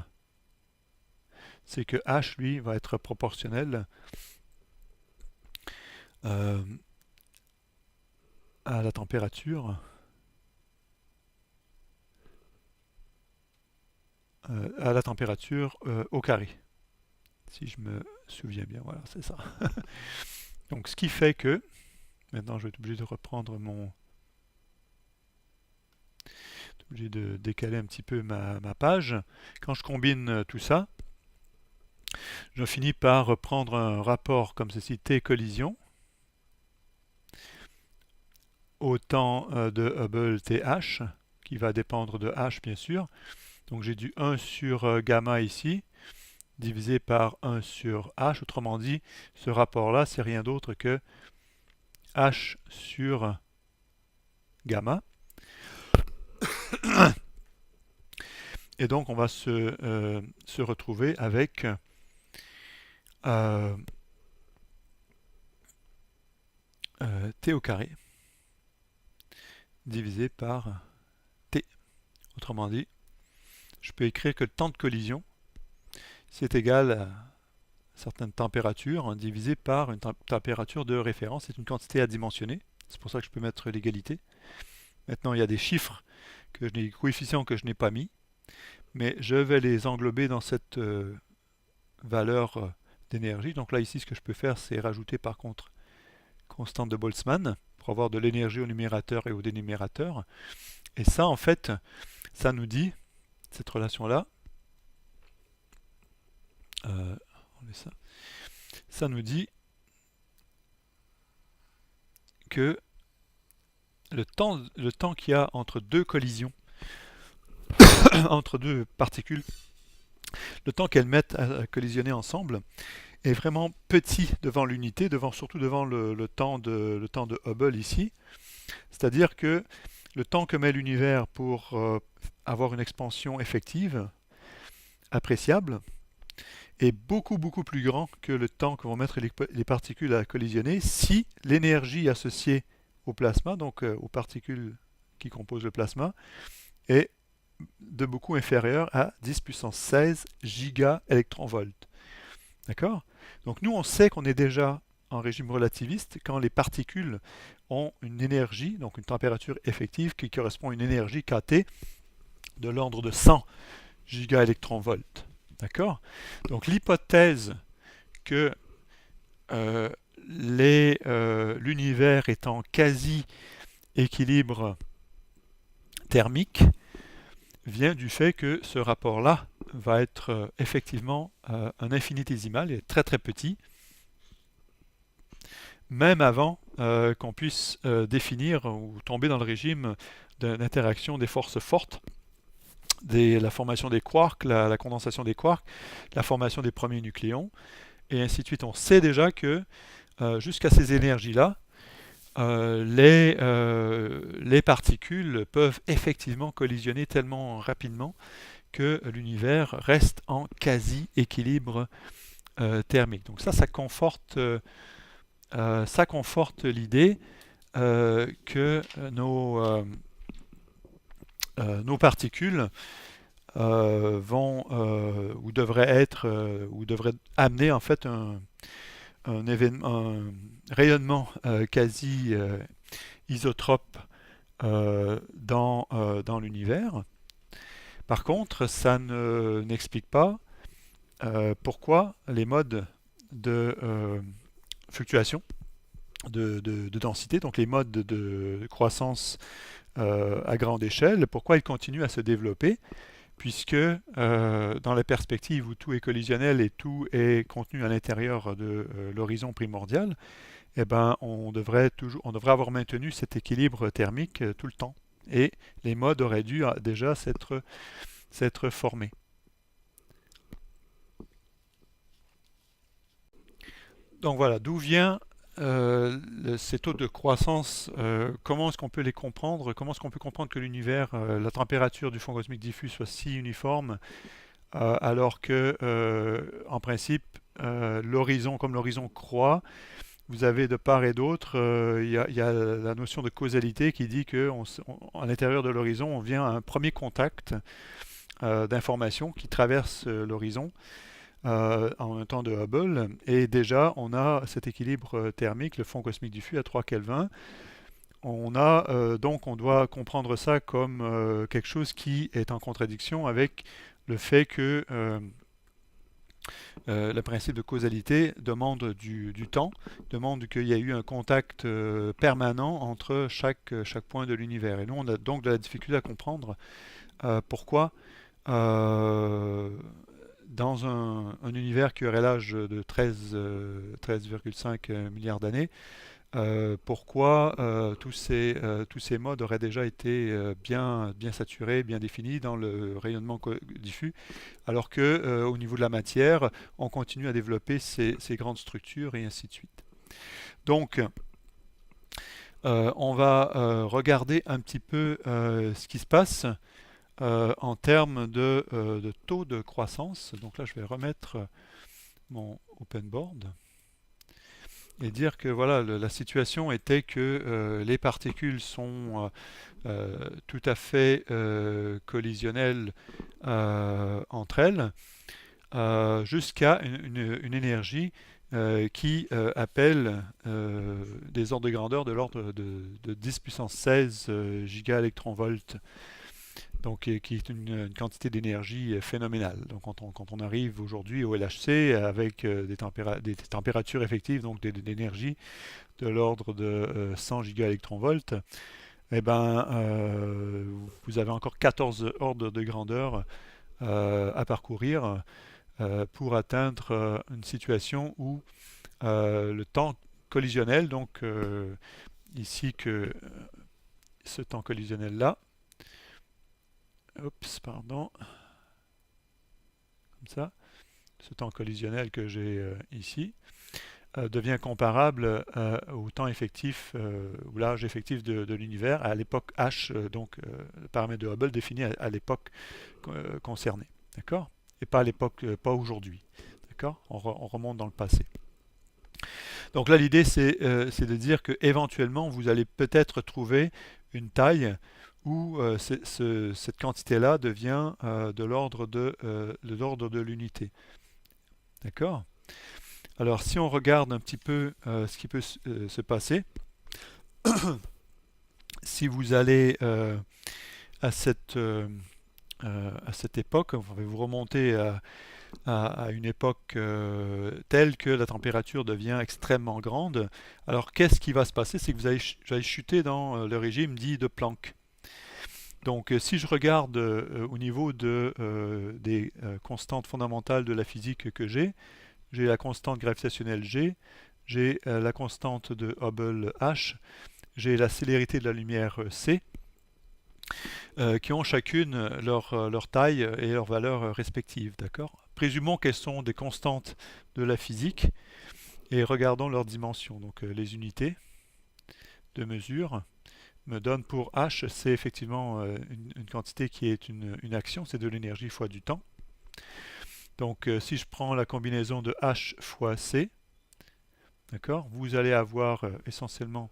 c'est que H, lui, va être proportionnel à la température au carré. Si je me souviens bien, voilà, c'est ça. Donc ce qui fait que, maintenant je vais être obligé de reprendre obligé de décaler un petit peu ma page. Quand je combine tout ça, je finis par prendre un rapport comme ceci, T collision, au temps de Hubble TH, qui va dépendre de H bien sûr. Donc j'ai du 1 sur gamma ici, divisé par 1 sur H. Autrement dit, ce rapport-là, c'est rien d'autre que H sur gamma. Et donc on va se retrouver avec T au carré divisé par T. Autrement dit, je peux écrire que le temps de collision, c'est égal à certaine température hein, divisé par une température de référence. C'est une quantité adimensionnée. C'est pour ça que je peux mettre l'égalité. Maintenant, il y a des chiffres, des coefficients que je n'ai pas mis, mais je vais les englober dans cette valeur d'énergie. Donc là, ici, ce que je peux faire, c'est rajouter par contre constante de Boltzmann pour avoir de l'énergie au numérateur et au dénumérateur. Et ça, en fait, ça nous dit, cette relation-là, ça nous dit que le temps qu'il y a entre deux collisions, entre deux particules, le temps qu'elles mettent à collisionner ensemble, est vraiment petit devant l'unité, surtout devant le temps de Hubble ici. C'est-à-dire que le temps que met l'univers pour avoir une expansion effective, appréciable, est beaucoup plus grand que le temps que vont mettre les particules à collisionner si l'énergie associée au plasma, donc aux particules qui composent le plasma, est de beaucoup inférieur à 10 puissance 16 giga-électronvolts. D'accord? Donc nous, on sait qu'on est déjà en régime relativiste quand les particules ont une énergie, donc une température effective qui correspond à une énergie kT de l'ordre de 100 giga-électronvolts. D'accord? Donc l'hypothèse que l'univers est en quasi-équilibre thermique vient du fait que ce rapport-là va être effectivement un infinitésimal, il est très petit, même avant qu'on puisse définir ou tomber dans le régime d'interaction des forces fortes, la formation des quarks, la condensation des quarks, la formation des premiers nucléons, et ainsi de suite. On sait déjà que jusqu'à ces énergies-là, les particules peuvent effectivement collisionner tellement rapidement que l'univers reste en quasi-équilibre thermique. Donc ça conforte l'idée que nos particules vont ou devraient amener en fait un rayonnement quasi isotrope dans l'univers. Par contre, ça n'explique pas pourquoi les modes de fluctuation de densité, donc les modes de croissance à grande échelle, pourquoi ils continuent à se développer, puisque dans la perspective où tout est collisionnel et tout est contenu à l'intérieur de l'horizon primordial, eh ben, on devrait avoir maintenu cet équilibre thermique tout le temps. Et les modes auraient dû déjà s'être formés. Donc voilà, d'où vient ces taux de croissance, comment est-ce qu'on peut les comprendre? Comment est-ce qu'on peut comprendre que l'univers, la température du fond cosmique diffus soit si uniforme, alors que, en principe, l'horizon, comme l'horizon croît, vous avez de part et d'autre, il y a la notion de causalité qui dit qu'à l'intérieur de l'horizon, on vient à un premier contact d'informations qui traverse l'horizon en un temps de Hubble, et déjà on a cet équilibre thermique, le fond cosmique diffus à 3 Kelvin. Donc on doit comprendre ça comme quelque chose qui est en contradiction avec le fait que le principe de causalité demande du temps, demande qu'il y ait eu un contact permanent entre chaque point de l'univers. Et nous, on a donc de la difficulté à comprendre pourquoi, dans un univers qui aurait l'âge de 13,5 milliards d'années, pourquoi tous ces modes auraient déjà été bien saturés, bien définis dans le rayonnement diffus, alors que au niveau de la matière, on continue à développer ces grandes structures et ainsi de suite. Donc, on va regarder un petit peu ce qui se passe en termes de taux de croissance. Donc là, je vais remettre mon open board et dire que voilà, la situation était que les particules sont tout à fait collisionnelles entre elles jusqu'à une énergie qui appelle des ordres de grandeur de l'ordre de 10 puissance 16 gigaélectronvolts, donc qui est une quantité d'énergie phénoménale. Donc quand on arrive aujourd'hui au LHC avec des températures effectives, donc d'énergie de l'ordre de 100 gigaélectronvolts, eh ben, vous avez encore 14 ordres de grandeur à parcourir pour atteindre une situation où le temps collisionnel, donc ici que ce temps collisionnel là, oups, pardon, comme ça, ce temps collisionnel que j'ai ici, devient comparable au temps effectif, ou l'âge effectif de l'univers à l'époque H, donc le paramètre de Hubble défini à l'époque concernée. D'accord? Et pas à l'époque, pas aujourd'hui. D'accord? On remonte dans le passé. Donc là, l'idée, c'est de dire que éventuellement, vous allez peut-être trouver une taille où cette quantité-là devient de l'ordre de l'unité. D'accord? Alors, si on regarde un petit peu ce qui peut se passer, si vous allez à cette époque, vous pouvez vous remonter à une époque telle que la température devient extrêmement grande. Alors, qu'est-ce qui va se passer? C'est que vous allez chuter dans le régime dit de Planck. Donc, si je regarde au niveau des constantes fondamentales de la physique que j'ai la constante gravitationnelle G, j'ai la constante de Hubble H, j'ai la célérité de la lumière C, qui ont chacune leur taille et leur valeur respective. D'accord? Présumons qu'elles sont des constantes de la physique et regardons leurs dimensions. Donc les unités de mesure me donnent pour H, c'est effectivement une quantité qui est une action, c'est de l'énergie fois du temps. Donc si je prends la combinaison de H fois C, d'accord, vous allez avoir essentiellement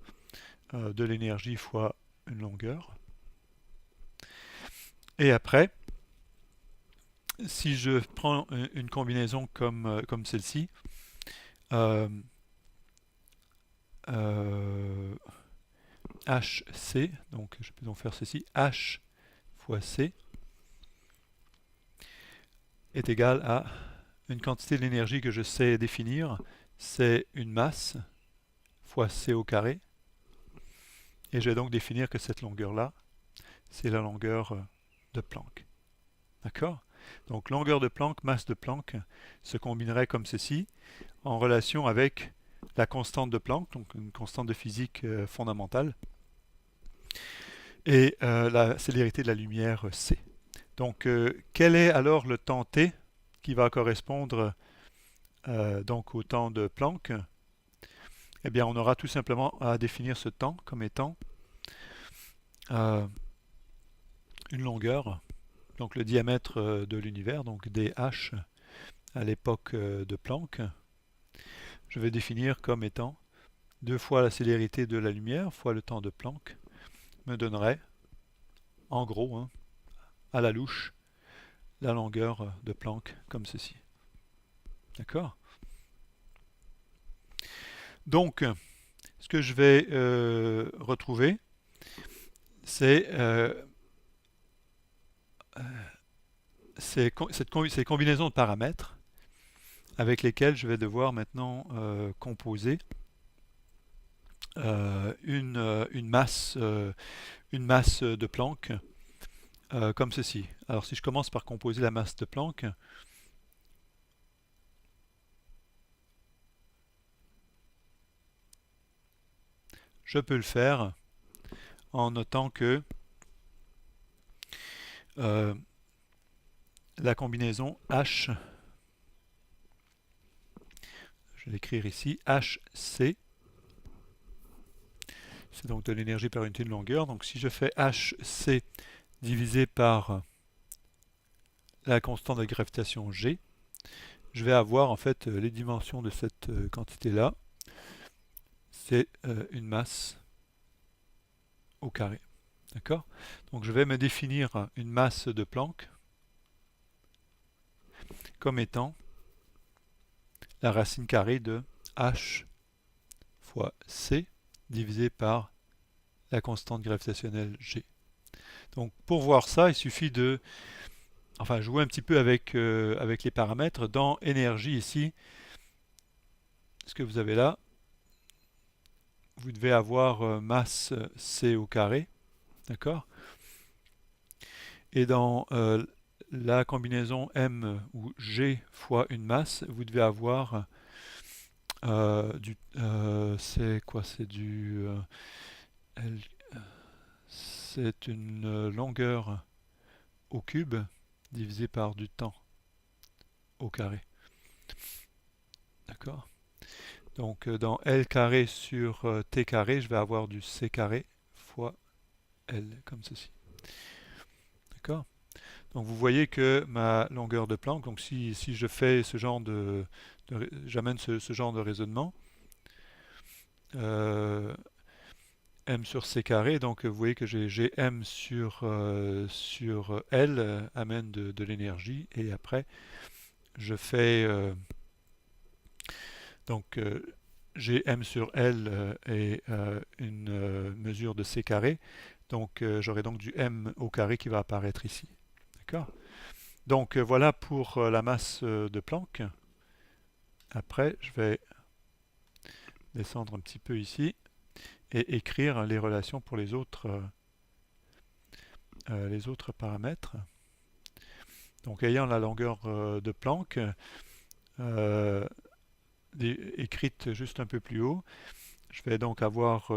de l'énergie fois une longueur. Et après, si je prends une combinaison comme celle-ci, HC, donc je peux donc faire ceci, H fois C est égal à une quantité d'énergie que je sais définir, c'est une masse fois C au carré, et je vais donc définir que cette longueur-là, c'est la longueur de Planck. D'accord? Donc longueur de Planck, masse de Planck se combinerait comme ceci, en relation avec la constante de Planck, donc une constante de physique fondamentale, et la célérité de la lumière C. Donc quel est alors le temps t qui va correspondre donc au temps de Planck? Eh bien on aura tout simplement à définir ce temps comme étant une longueur, donc le diamètre de l'univers, donc dH à l'époque de Planck. Je vais définir comme étant 2 fois la célérité de la lumière fois le temps de Planck me donnerait, en gros, hein, à la louche, la longueur de Planck comme ceci. D'accord? Donc, ce que je vais retrouver, c'est ces combinaisons de paramètres avec lesquels je vais devoir maintenant composer une masse de Planck comme ceci. Alors si je commence par composer la masse de Planck, je peux le faire en notant que euh, la combinaison H, je vais l'écrire ici, HC, c'est donc de l'énergie par unité de longueur. Donc si je fais HC divisé par la constante de gravitation G, je vais avoir en fait les dimensions de cette quantité-là. C'est une masse au carré. D'accord? Donc je vais me définir une masse de Planck comme étant la racine carrée de H fois C divisé par la constante gravitationnelle G. Donc pour voir ça, il suffit de jouer un petit peu avec les paramètres. Dans énergie ici, ce que vous avez là, vous devez avoir masse C au carré, d'accord? Et dans la combinaison M ou G fois une masse, vous devez avoir c'est quoi? C'est une longueur au cube divisé par du temps au carré. D'accord? Donc dans L carré sur T carré, je vais avoir du C carré fois L, comme ceci. D'accord? Donc vous voyez que ma longueur de Planck, donc si je fais ce genre j'amène ce genre de raisonnement, M sur C carré, donc vous voyez que j'ai M sur L amène de l'énergie, et après je fais donc j'ai M sur L et une mesure de C carré, donc j'aurai donc du M au carré qui va apparaître ici. D'accord? Donc voilà pour la masse de Planck. Après, je vais descendre un petit peu ici et écrire les relations pour les autres paramètres. Donc ayant la longueur de Planck écrite juste un peu plus haut, je vais donc avoir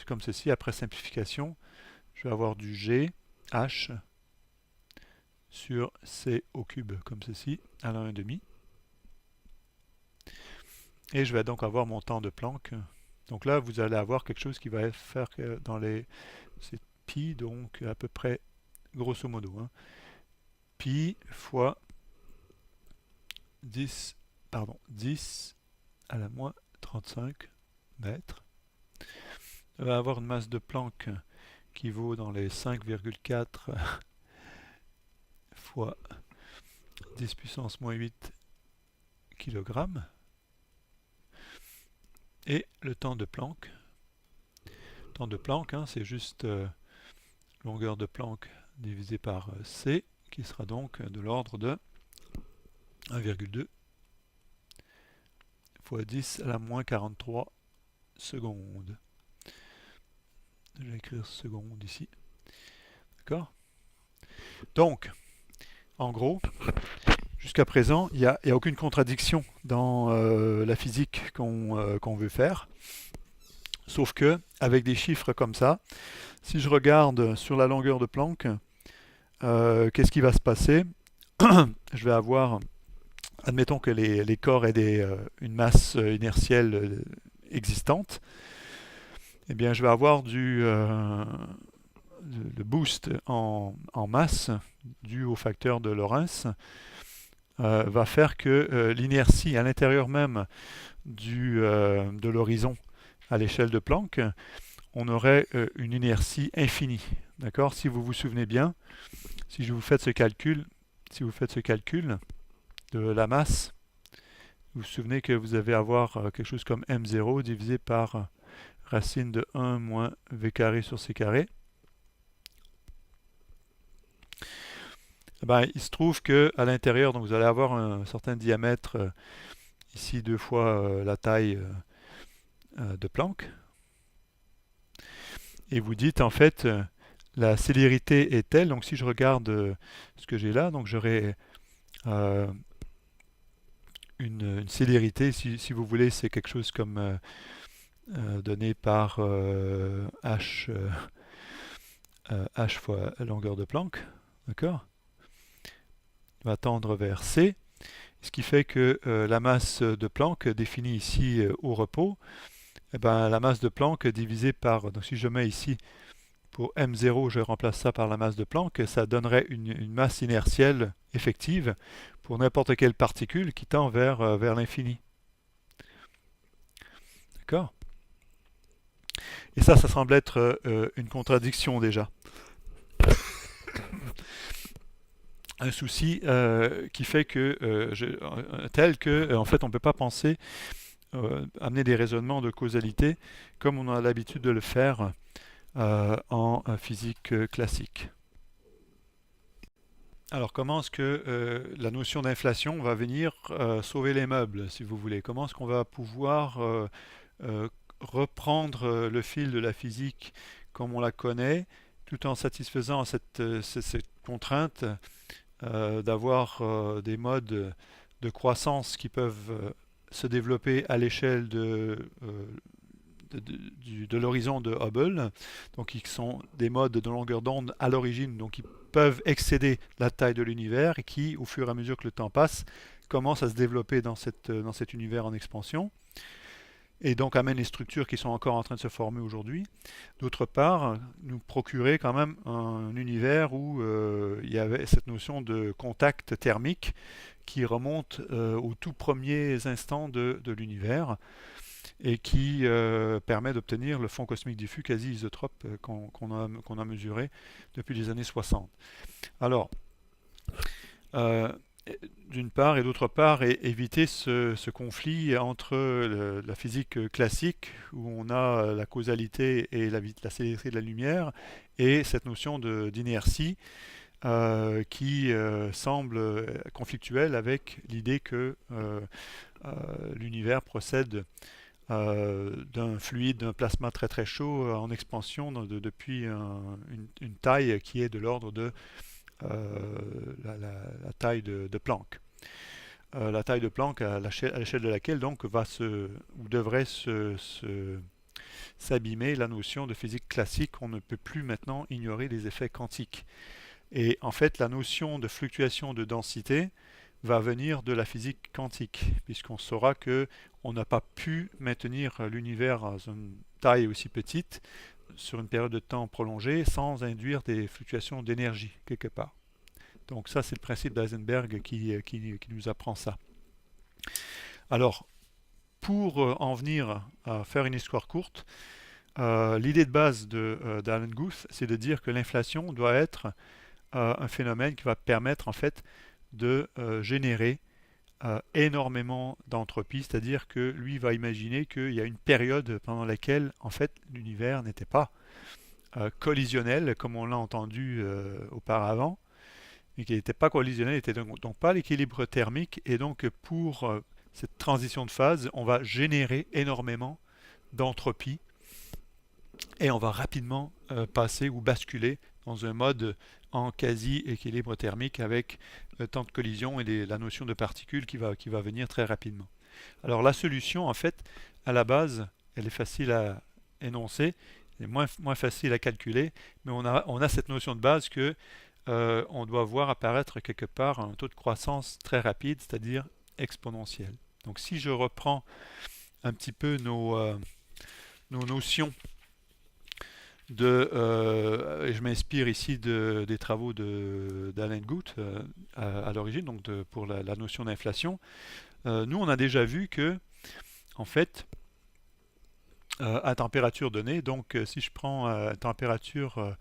comme ceci, après simplification, je vais avoir du G, H sur C au cube, comme ceci, à la 1,5. Et je vais donc avoir mon temps de Planck. Donc là, vous allez avoir quelque chose qui va faire que c'est pi, donc à peu près, grosso modo, hein, pi fois 10 à la moins 35 mètres. On va avoir une masse de Planck qui vaut dans les 5,4 fois 10 puissance moins 8 kg. Et le temps de Planck. Temps de Planck, hein, c'est juste longueur de Planck divisé par C, qui sera donc de l'ordre de 1,2 fois 10 à la moins 43 secondes. Je vais écrire secondes ici. D'accord? Donc, en gros, jusqu'à présent, il n'y a aucune contradiction dans la physique qu'on veut faire. Sauf que, avec des chiffres comme ça, si je regarde sur la longueur de Planck, qu'est-ce qui va se passer? Je vais avoir, admettons que les corps aient une masse inertielle existante, eh bien je vais avoir le boost en masse dû au facteur de Lorentz va faire que l'inertie à l'intérieur même de l'horizon à l'échelle de Planck, on aurait une inertie infinie. D'accord? Si vous vous souvenez bien, si vous faites ce calcul de la masse, vous vous souvenez que vous allez avoir quelque chose comme m0 divisé par racine de 1 moins v carré sur c carré. Ben, il se trouve que à l'intérieur, donc vous allez avoir un certain diamètre, ici 2 fois la taille de Planck. Et vous dites en fait, la célérité est telle, donc si je regarde ce que j'ai là, donc j'aurai une célérité, si vous voulez, c'est quelque chose comme donné par h fois longueur de Planck, d'accord? Va tendre vers C, ce qui fait que la masse de Planck définie ici au repos, eh ben, la masse de Planck divisée par, donc si je mets ici pour m0, je remplace ça par la masse de Planck, ça donnerait une masse inertielle effective pour n'importe quelle particule qui tend vers l'infini. D'accord? Et ça semble être une contradiction déjà. Un souci qui fait que, tel que, en fait, on ne peut pas penser, amener des raisonnements de causalité comme on a l'habitude de le faire en physique classique. Alors, comment est-ce que la notion d'inflation va venir sauver les meubles, si vous voulez? Comment est-ce qu'on va pouvoir euh, reprendre le fil de la physique comme on la connaît, tout en satisfaisant cette contrainte d'avoir des modes de croissance qui peuvent se développer à l'échelle de l'horizon de Hubble, donc qui sont des modes de longueur d'onde à l'origine, donc qui peuvent excéder la taille de l'univers et qui, au fur et à mesure que le temps passe, commencent à se développer dans cet univers en expansion et donc amènent les structures qui sont encore en train de se former aujourd'hui. D'autre part, nous procurer quand même un univers où il y avait cette notion de contact thermique qui remonte aux tout premiers instants de l'univers et qui permet d'obtenir le fond cosmique diffus quasi isotrope qu'on a mesuré depuis les années 60. Alors, euh, d'une part, et d'autre part, éviter ce conflit entre la physique classique, où on a la causalité et la célérité de la lumière, et cette notion d'inertie qui semble conflictuelle avec l'idée que l'univers procède d'un fluide, d'un plasma très très chaud en expansion depuis une taille qui est de l'ordre de la taille de Planck. La taille de Planck à l'échelle de laquelle donc ou devrait s'abîmer la notion de physique classique. On ne peut plus maintenant ignorer les effets quantiques. Et en fait, la notion de fluctuation de densité va venir de la physique quantique, puisqu'on saura que on n'a pas pu maintenir l'univers à une taille aussi petite sur une période de temps prolongée sans induire des fluctuations d'énergie quelque part. Donc ça, c'est le principe d'Heisenberg qui nous apprend ça. Alors, pour en venir à faire une histoire courte, l'idée de base d'Alan Guth, c'est de dire que l'inflation doit être un phénomène qui va permettre en fait de générer énormément d'entropie, c'est-à-dire que lui va imaginer qu'il y a une période pendant laquelle en fait l'univers n'était pas collisionnel comme on l'a entendu auparavant, mais qui n'était pas collisionnel, n'était donc pas l'équilibre thermique, et donc pour cette transition de phase, on va générer énormément d'entropie et on va rapidement passer ou basculer dans un mode en quasi-équilibre thermique avec le temps de collision et la notion de particules qui va venir très rapidement. Alors la solution, en fait, à la base, elle est facile à énoncer, elle est moins facile à calculer, mais on a cette notion de base que on doit voir apparaître quelque part un taux de croissance très rapide, c'est-à-dire exponentiel. Donc si je reprends un petit peu nos notions et je m'inspire ici des travaux d'Alan Guth à l'origine, donc pour la notion d'inflation. Nous, on a déjà vu que, en fait, à température donnée, donc si je prends température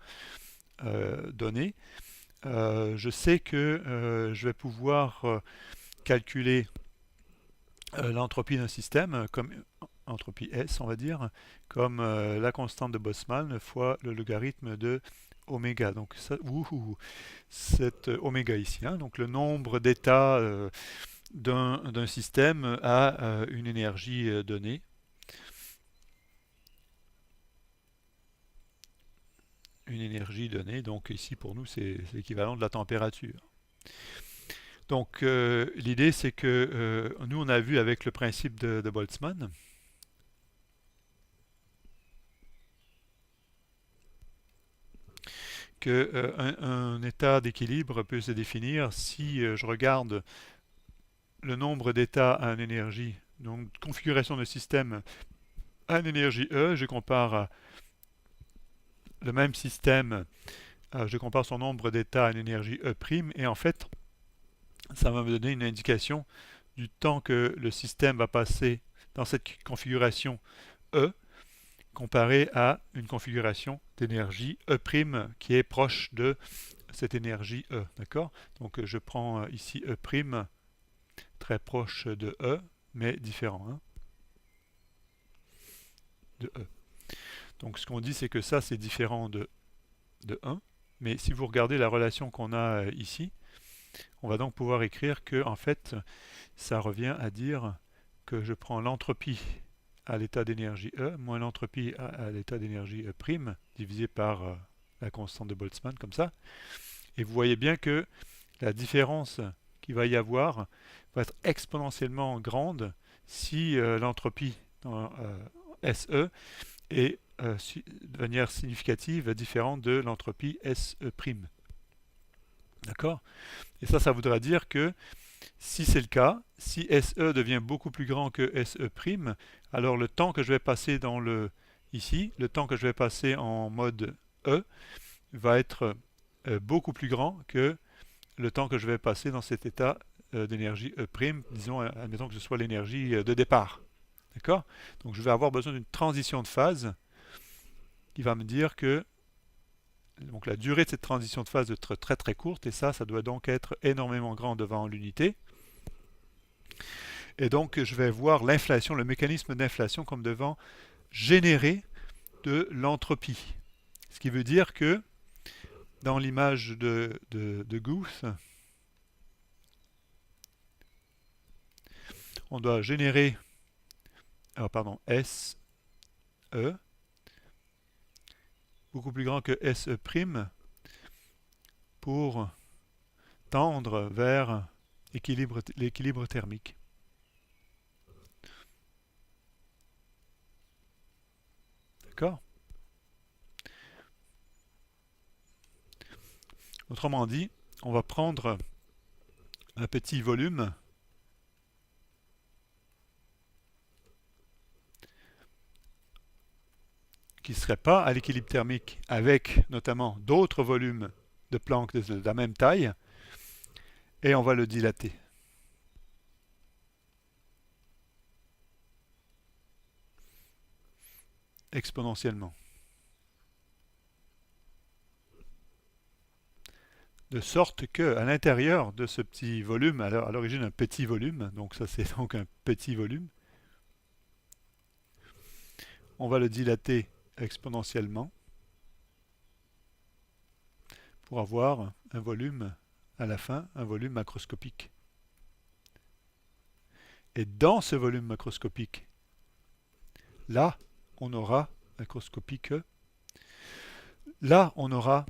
donnée, je sais que je vais pouvoir calculer l'entropie d'un système comme entropie S, on va dire, comme la constante de Boltzmann fois le logarithme de oméga. Donc cet oméga ici, hein, donc le nombre d'états d'un système à une énergie donnée. Une énergie donnée, donc ici pour nous c'est l'équivalent de la température. Donc l'idée c'est que nous on a vu avec le principe de Boltzmann que un état d'équilibre peut se définir si je regarde le nombre d'états à une énergie, donc configuration de système à une énergie E, je compare le même système, je compare son nombre d'états à une énergie E', et en fait, ça va me donner une indication du temps que le système va passer dans cette configuration E comparé à une configuration d'énergie E' qui est proche de cette énergie E. D'accord? Donc je prends ici E' très proche de E, mais différent hein, de E. Donc ce qu'on dit, c'est que ça, c'est différent de 1. Mais si vous regardez la relation qu'on a ici, on va donc pouvoir écrire que, en fait, ça revient à dire que je prends l'entropie à l'état d'énergie E moins l'entropie à l'état d'énergie E' divisé par la constante de Boltzmann, comme ça. Et vous voyez bien que la différence qu'il va y avoir va être exponentiellement grande si l'entropie dans SE est de manière significative différente de l'entropie SE'. D'accord? Et ça voudra dire que si c'est le cas, si SE devient beaucoup plus grand que SE', alors le temps que je vais passer dans ici, le temps que je vais passer en mode E va être beaucoup plus grand que le temps que je vais passer dans cet état d'énergie E', disons, admettons que ce soit l'énergie de départ. D'accord? Donc je vais avoir besoin d'une transition de phase qui va me dire que donc la durée de cette transition de phase doit être très très courte, et ça doit donc être énormément grand devant l'unité. Et donc je vais voir l'inflation, le mécanisme d'inflation comme devant générer de l'entropie. Ce qui veut dire que dans l'image de Guth, on doit générer SE beaucoup plus grand que SE' pour tendre vers l'équilibre thermique. D'accord? Autrement dit, on va prendre un petit volume qui ne serait pas à l'équilibre thermique avec notamment d'autres volumes de Planck de la même taille, et on va le dilater. Exponentiellement. De sorte que à l'intérieur de ce petit volume, à l'origine un petit volume, donc ça c'est donc un petit volume, on va le dilater exponentiellement pour avoir un volume à la fin, un volume macroscopique. Et dans ce volume macroscopique, là, on aura macroscopique, là, on aura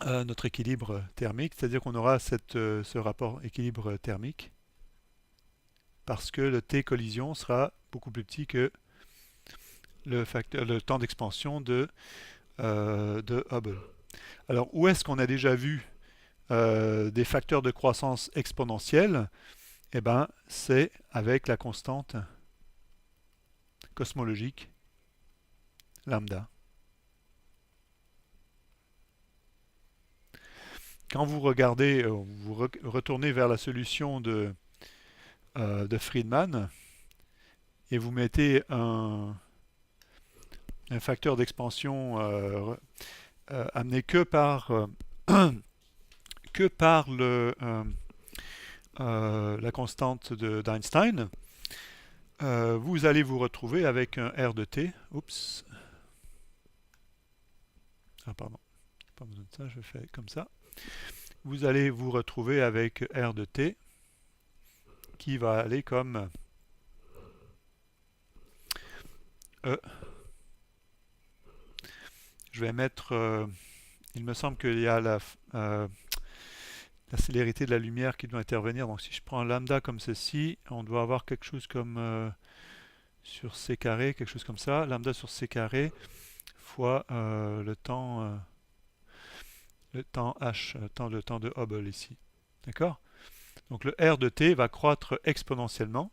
notre équilibre thermique, c'est-à-dire qu'on aura ce rapport équilibre thermique parce que le T collision sera beaucoup plus petit que le temps d'expansion de Hubble. Alors, où est-ce qu'on a déjà vu des facteurs de croissance exponentielle? Eh bien, c'est avec la constante cosmologique lambda. Quand vous regardez, vous retournez vers la solution de Friedman et vous mettez un facteur d'expansion amené que par la constante d'Einstein, vous allez vous retrouver avec un R de t. Oups. Ah pardon, pas besoin de ça, je fais comme ça. Vous allez vous retrouver avec R de t qui va aller comme E. Je vais mettre, il me semble qu'il y a la célérité de la lumière qui doit intervenir. Donc si je prends lambda comme ceci, on doit avoir quelque chose comme sur c carré, quelque chose comme ça. Lambda sur c carré fois le temps le temps h, le temps de Hubble ici. D'accord? Donc le r de t va croître exponentiellement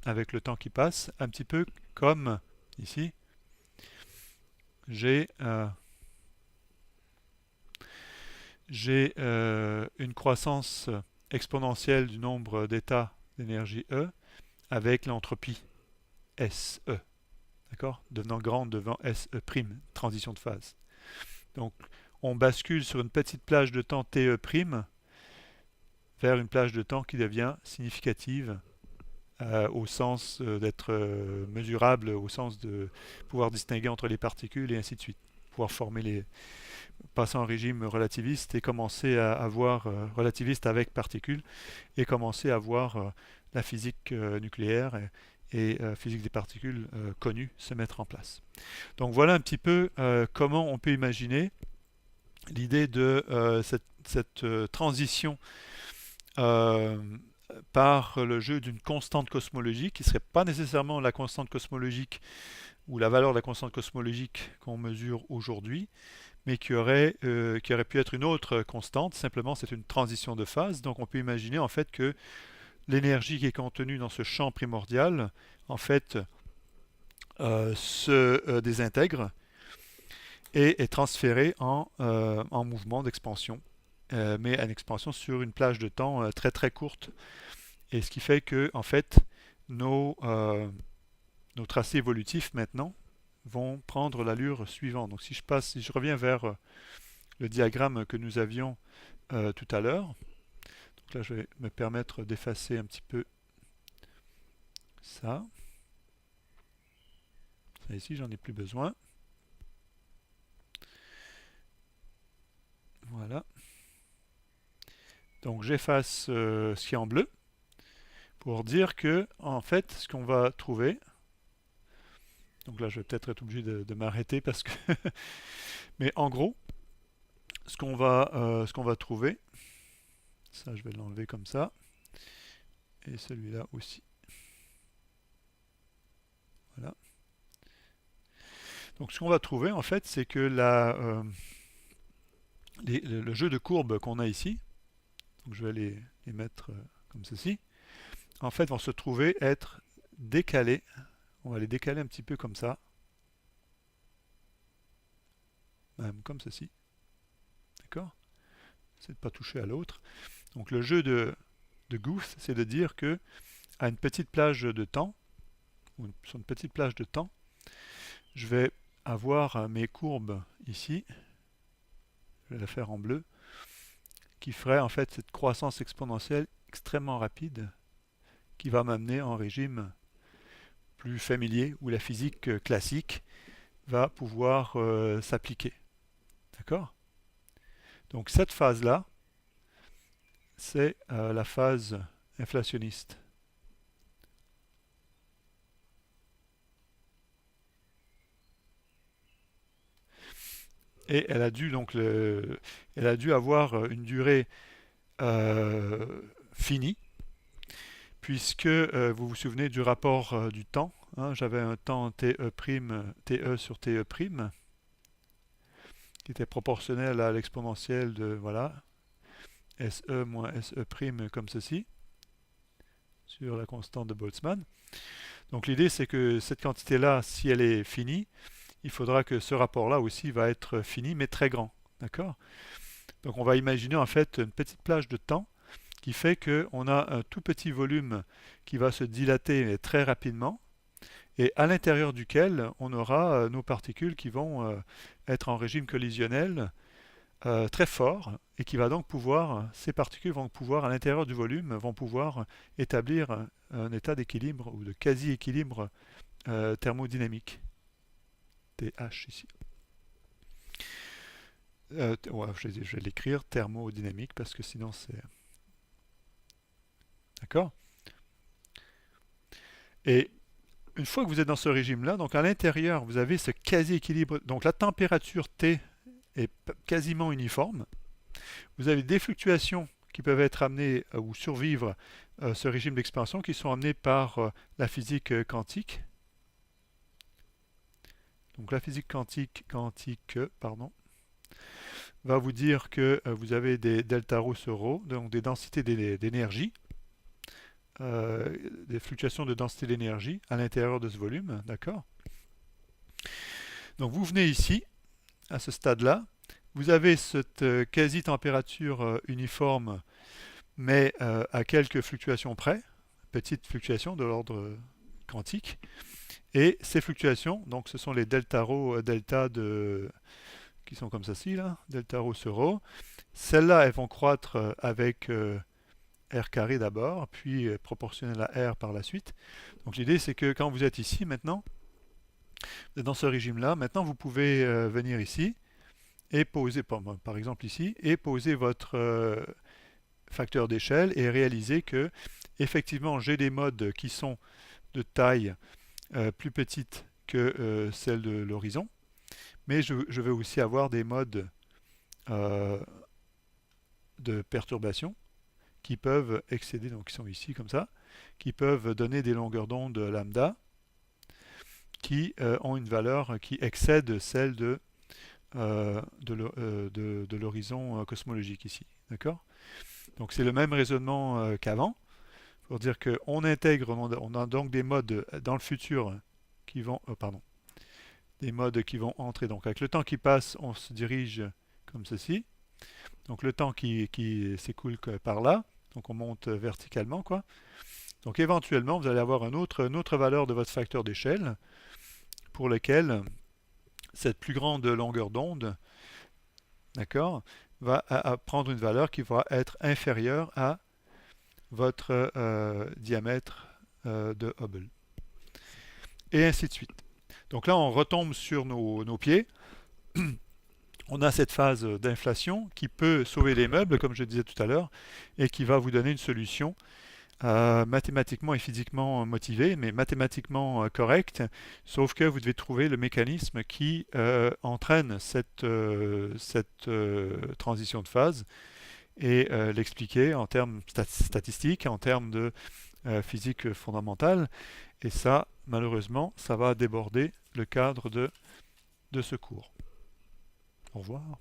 avec le temps qui passe, un petit peu comme ici. J'ai une croissance exponentielle du nombre d'états d'énergie E avec l'entropie SE, d'accord, devenant grande devant SE', transition de phase. Donc on bascule sur une petite plage de temps TE' vers une plage de temps qui devient significative au sens d'être mesurable, au sens de pouvoir distinguer entre les particules et ainsi de suite, pouvoir former les passer en régime relativiste et commencer à avoir relativiste avec particules et commencer à voir la physique nucléaire et physique des particules connue se mettre en place. Donc voilà un petit peu comment on peut imaginer l'idée de cette transition euh, par le jeu d'une constante cosmologique qui ne serait pas nécessairement la constante cosmologique ou la valeur de la constante cosmologique qu'on mesure aujourd'hui, mais qui aurait pu être une autre constante. Simplement, c'est une transition de phase. Donc on peut imaginer en fait que l'énergie qui est contenue dans ce champ primordial, en fait, se désintègre et est transférée en mouvement d'expansion, mais une expansion sur une plage de temps très très courte. Et ce qui fait que, en fait, nos, euh, nos tracés évolutifs maintenant vont prendre l'allure suivante. Donc si je reviens vers le diagramme que nous avions tout à l'heure, donc là je vais me permettre d'effacer un petit peu ça. Ça ici, j'en ai plus besoin. Voilà. Donc j'efface ce qui est en bleu pour dire que, en fait, ce qu'on va trouver, donc là je vais peut-être être obligé de m'arrêter parce que, mais en gros, ce qu'on va trouver, ça je vais l'enlever comme ça, et celui-là aussi. Voilà. Donc ce qu'on va trouver en fait, c'est que le jeu de courbes qu'on a ici, donc je vais les mettre comme ceci, en fait vont se trouver être décalés. On va les décaler un petit peu comme ça, même comme ceci. D'accord? C'est de ne pas toucher à l'autre. Donc le jeu de Goose, c'est de dire que à une petite plage de temps, ou sur une petite plage de temps, je vais avoir mes courbes ici, je vais la faire en bleu, qui ferait en fait cette croissance exponentielle extrêmement rapide qui va m'amener en régime plus familier où la physique classique va pouvoir s'appliquer. D'accord? Donc cette phase-là, c'est la phase inflationniste. Et elle a dû avoir une durée finie, puisque vous vous souvenez du rapport du temps. Hein, j'avais un temps TE sur TE', qui était proportionnel à l'exponentielle de voilà, SE moins SE' comme ceci, sur la constante de Boltzmann. Donc l'idée c'est que cette quantité-là, si elle est finie, il faudra que ce rapport-là aussi va être fini, mais très grand. D'accord? Donc on va imaginer en fait une petite plage de temps qui fait qu'on a un tout petit volume qui va se dilater très rapidement et à l'intérieur duquel on aura nos particules qui vont être en régime collisionnel très fort et qui va donc pouvoir, ces particules vont pouvoir à l'intérieur du volume, vont pouvoir établir un état d'équilibre ou de quasi-équilibre thermodynamique. TH ici. Ouais, je vais l'écrire thermodynamique parce que sinon c'est... D'accord? Et une fois que vous êtes dans ce régime-là, donc à l'intérieur, vous avez ce quasi-équilibre. Donc la température T est quasiment uniforme. Vous avez des fluctuations qui peuvent être amenées ou survivre ce régime d'expansion qui sont amenées par la physique quantique. Donc la physique quantique va vous dire que vous avez des delta rho sur rho, donc des densités d'énergie, des fluctuations de densité d'énergie à l'intérieur de ce volume, d'accord? Donc vous venez ici, à ce stade-là, vous avez cette quasi-température uniforme, mais à quelques fluctuations près, petites fluctuations de l'ordre quantique, et ces fluctuations, donc ce sont les delta rho, delta qui sont comme ceci, là, delta rho sur rho. Celles-là, elles vont croître avec R carré d'abord, puis proportionnel à R par la suite. Donc l'idée, c'est que quand vous êtes ici maintenant, dans ce régime-là, maintenant vous pouvez venir ici et poser, par exemple ici, et poser votre facteur d'échelle et réaliser que effectivement j'ai des modes qui sont de taille plus petite que celle de l'horizon, mais je vais aussi avoir des modes de perturbation qui peuvent excéder, donc qui sont ici comme ça, qui peuvent donner des longueurs d'onde lambda qui ont une valeur qui excède celle de l'horizon cosmologique ici. D'accord? Donc c'est le même raisonnement qu'avant, pour dire qu'on intègre, on a donc des modes dans le futur qui vont, des modes qui vont entrer. Donc avec le temps qui passe, on se dirige comme ceci. Donc le temps qui s'écoule par là, donc on monte verticalement, quoi. Donc éventuellement, vous allez avoir une autre valeur de votre facteur d'échelle pour lequel cette plus grande longueur d'onde, d'accord, va prendre une valeur qui va être inférieure à votre diamètre de Hubble. Et ainsi de suite. Donc là, on retombe sur nos pieds. On a cette phase d'inflation qui peut sauver les meubles, comme je disais tout à l'heure, et qui va vous donner une solution mathématiquement et physiquement motivée, mais mathématiquement correcte, sauf que vous devez trouver le mécanisme qui entraîne cette transition de phase et l'expliquer en termes statistiques, en termes de physique fondamentale. Et ça, malheureusement, ça va déborder le cadre de ce cours. Au revoir.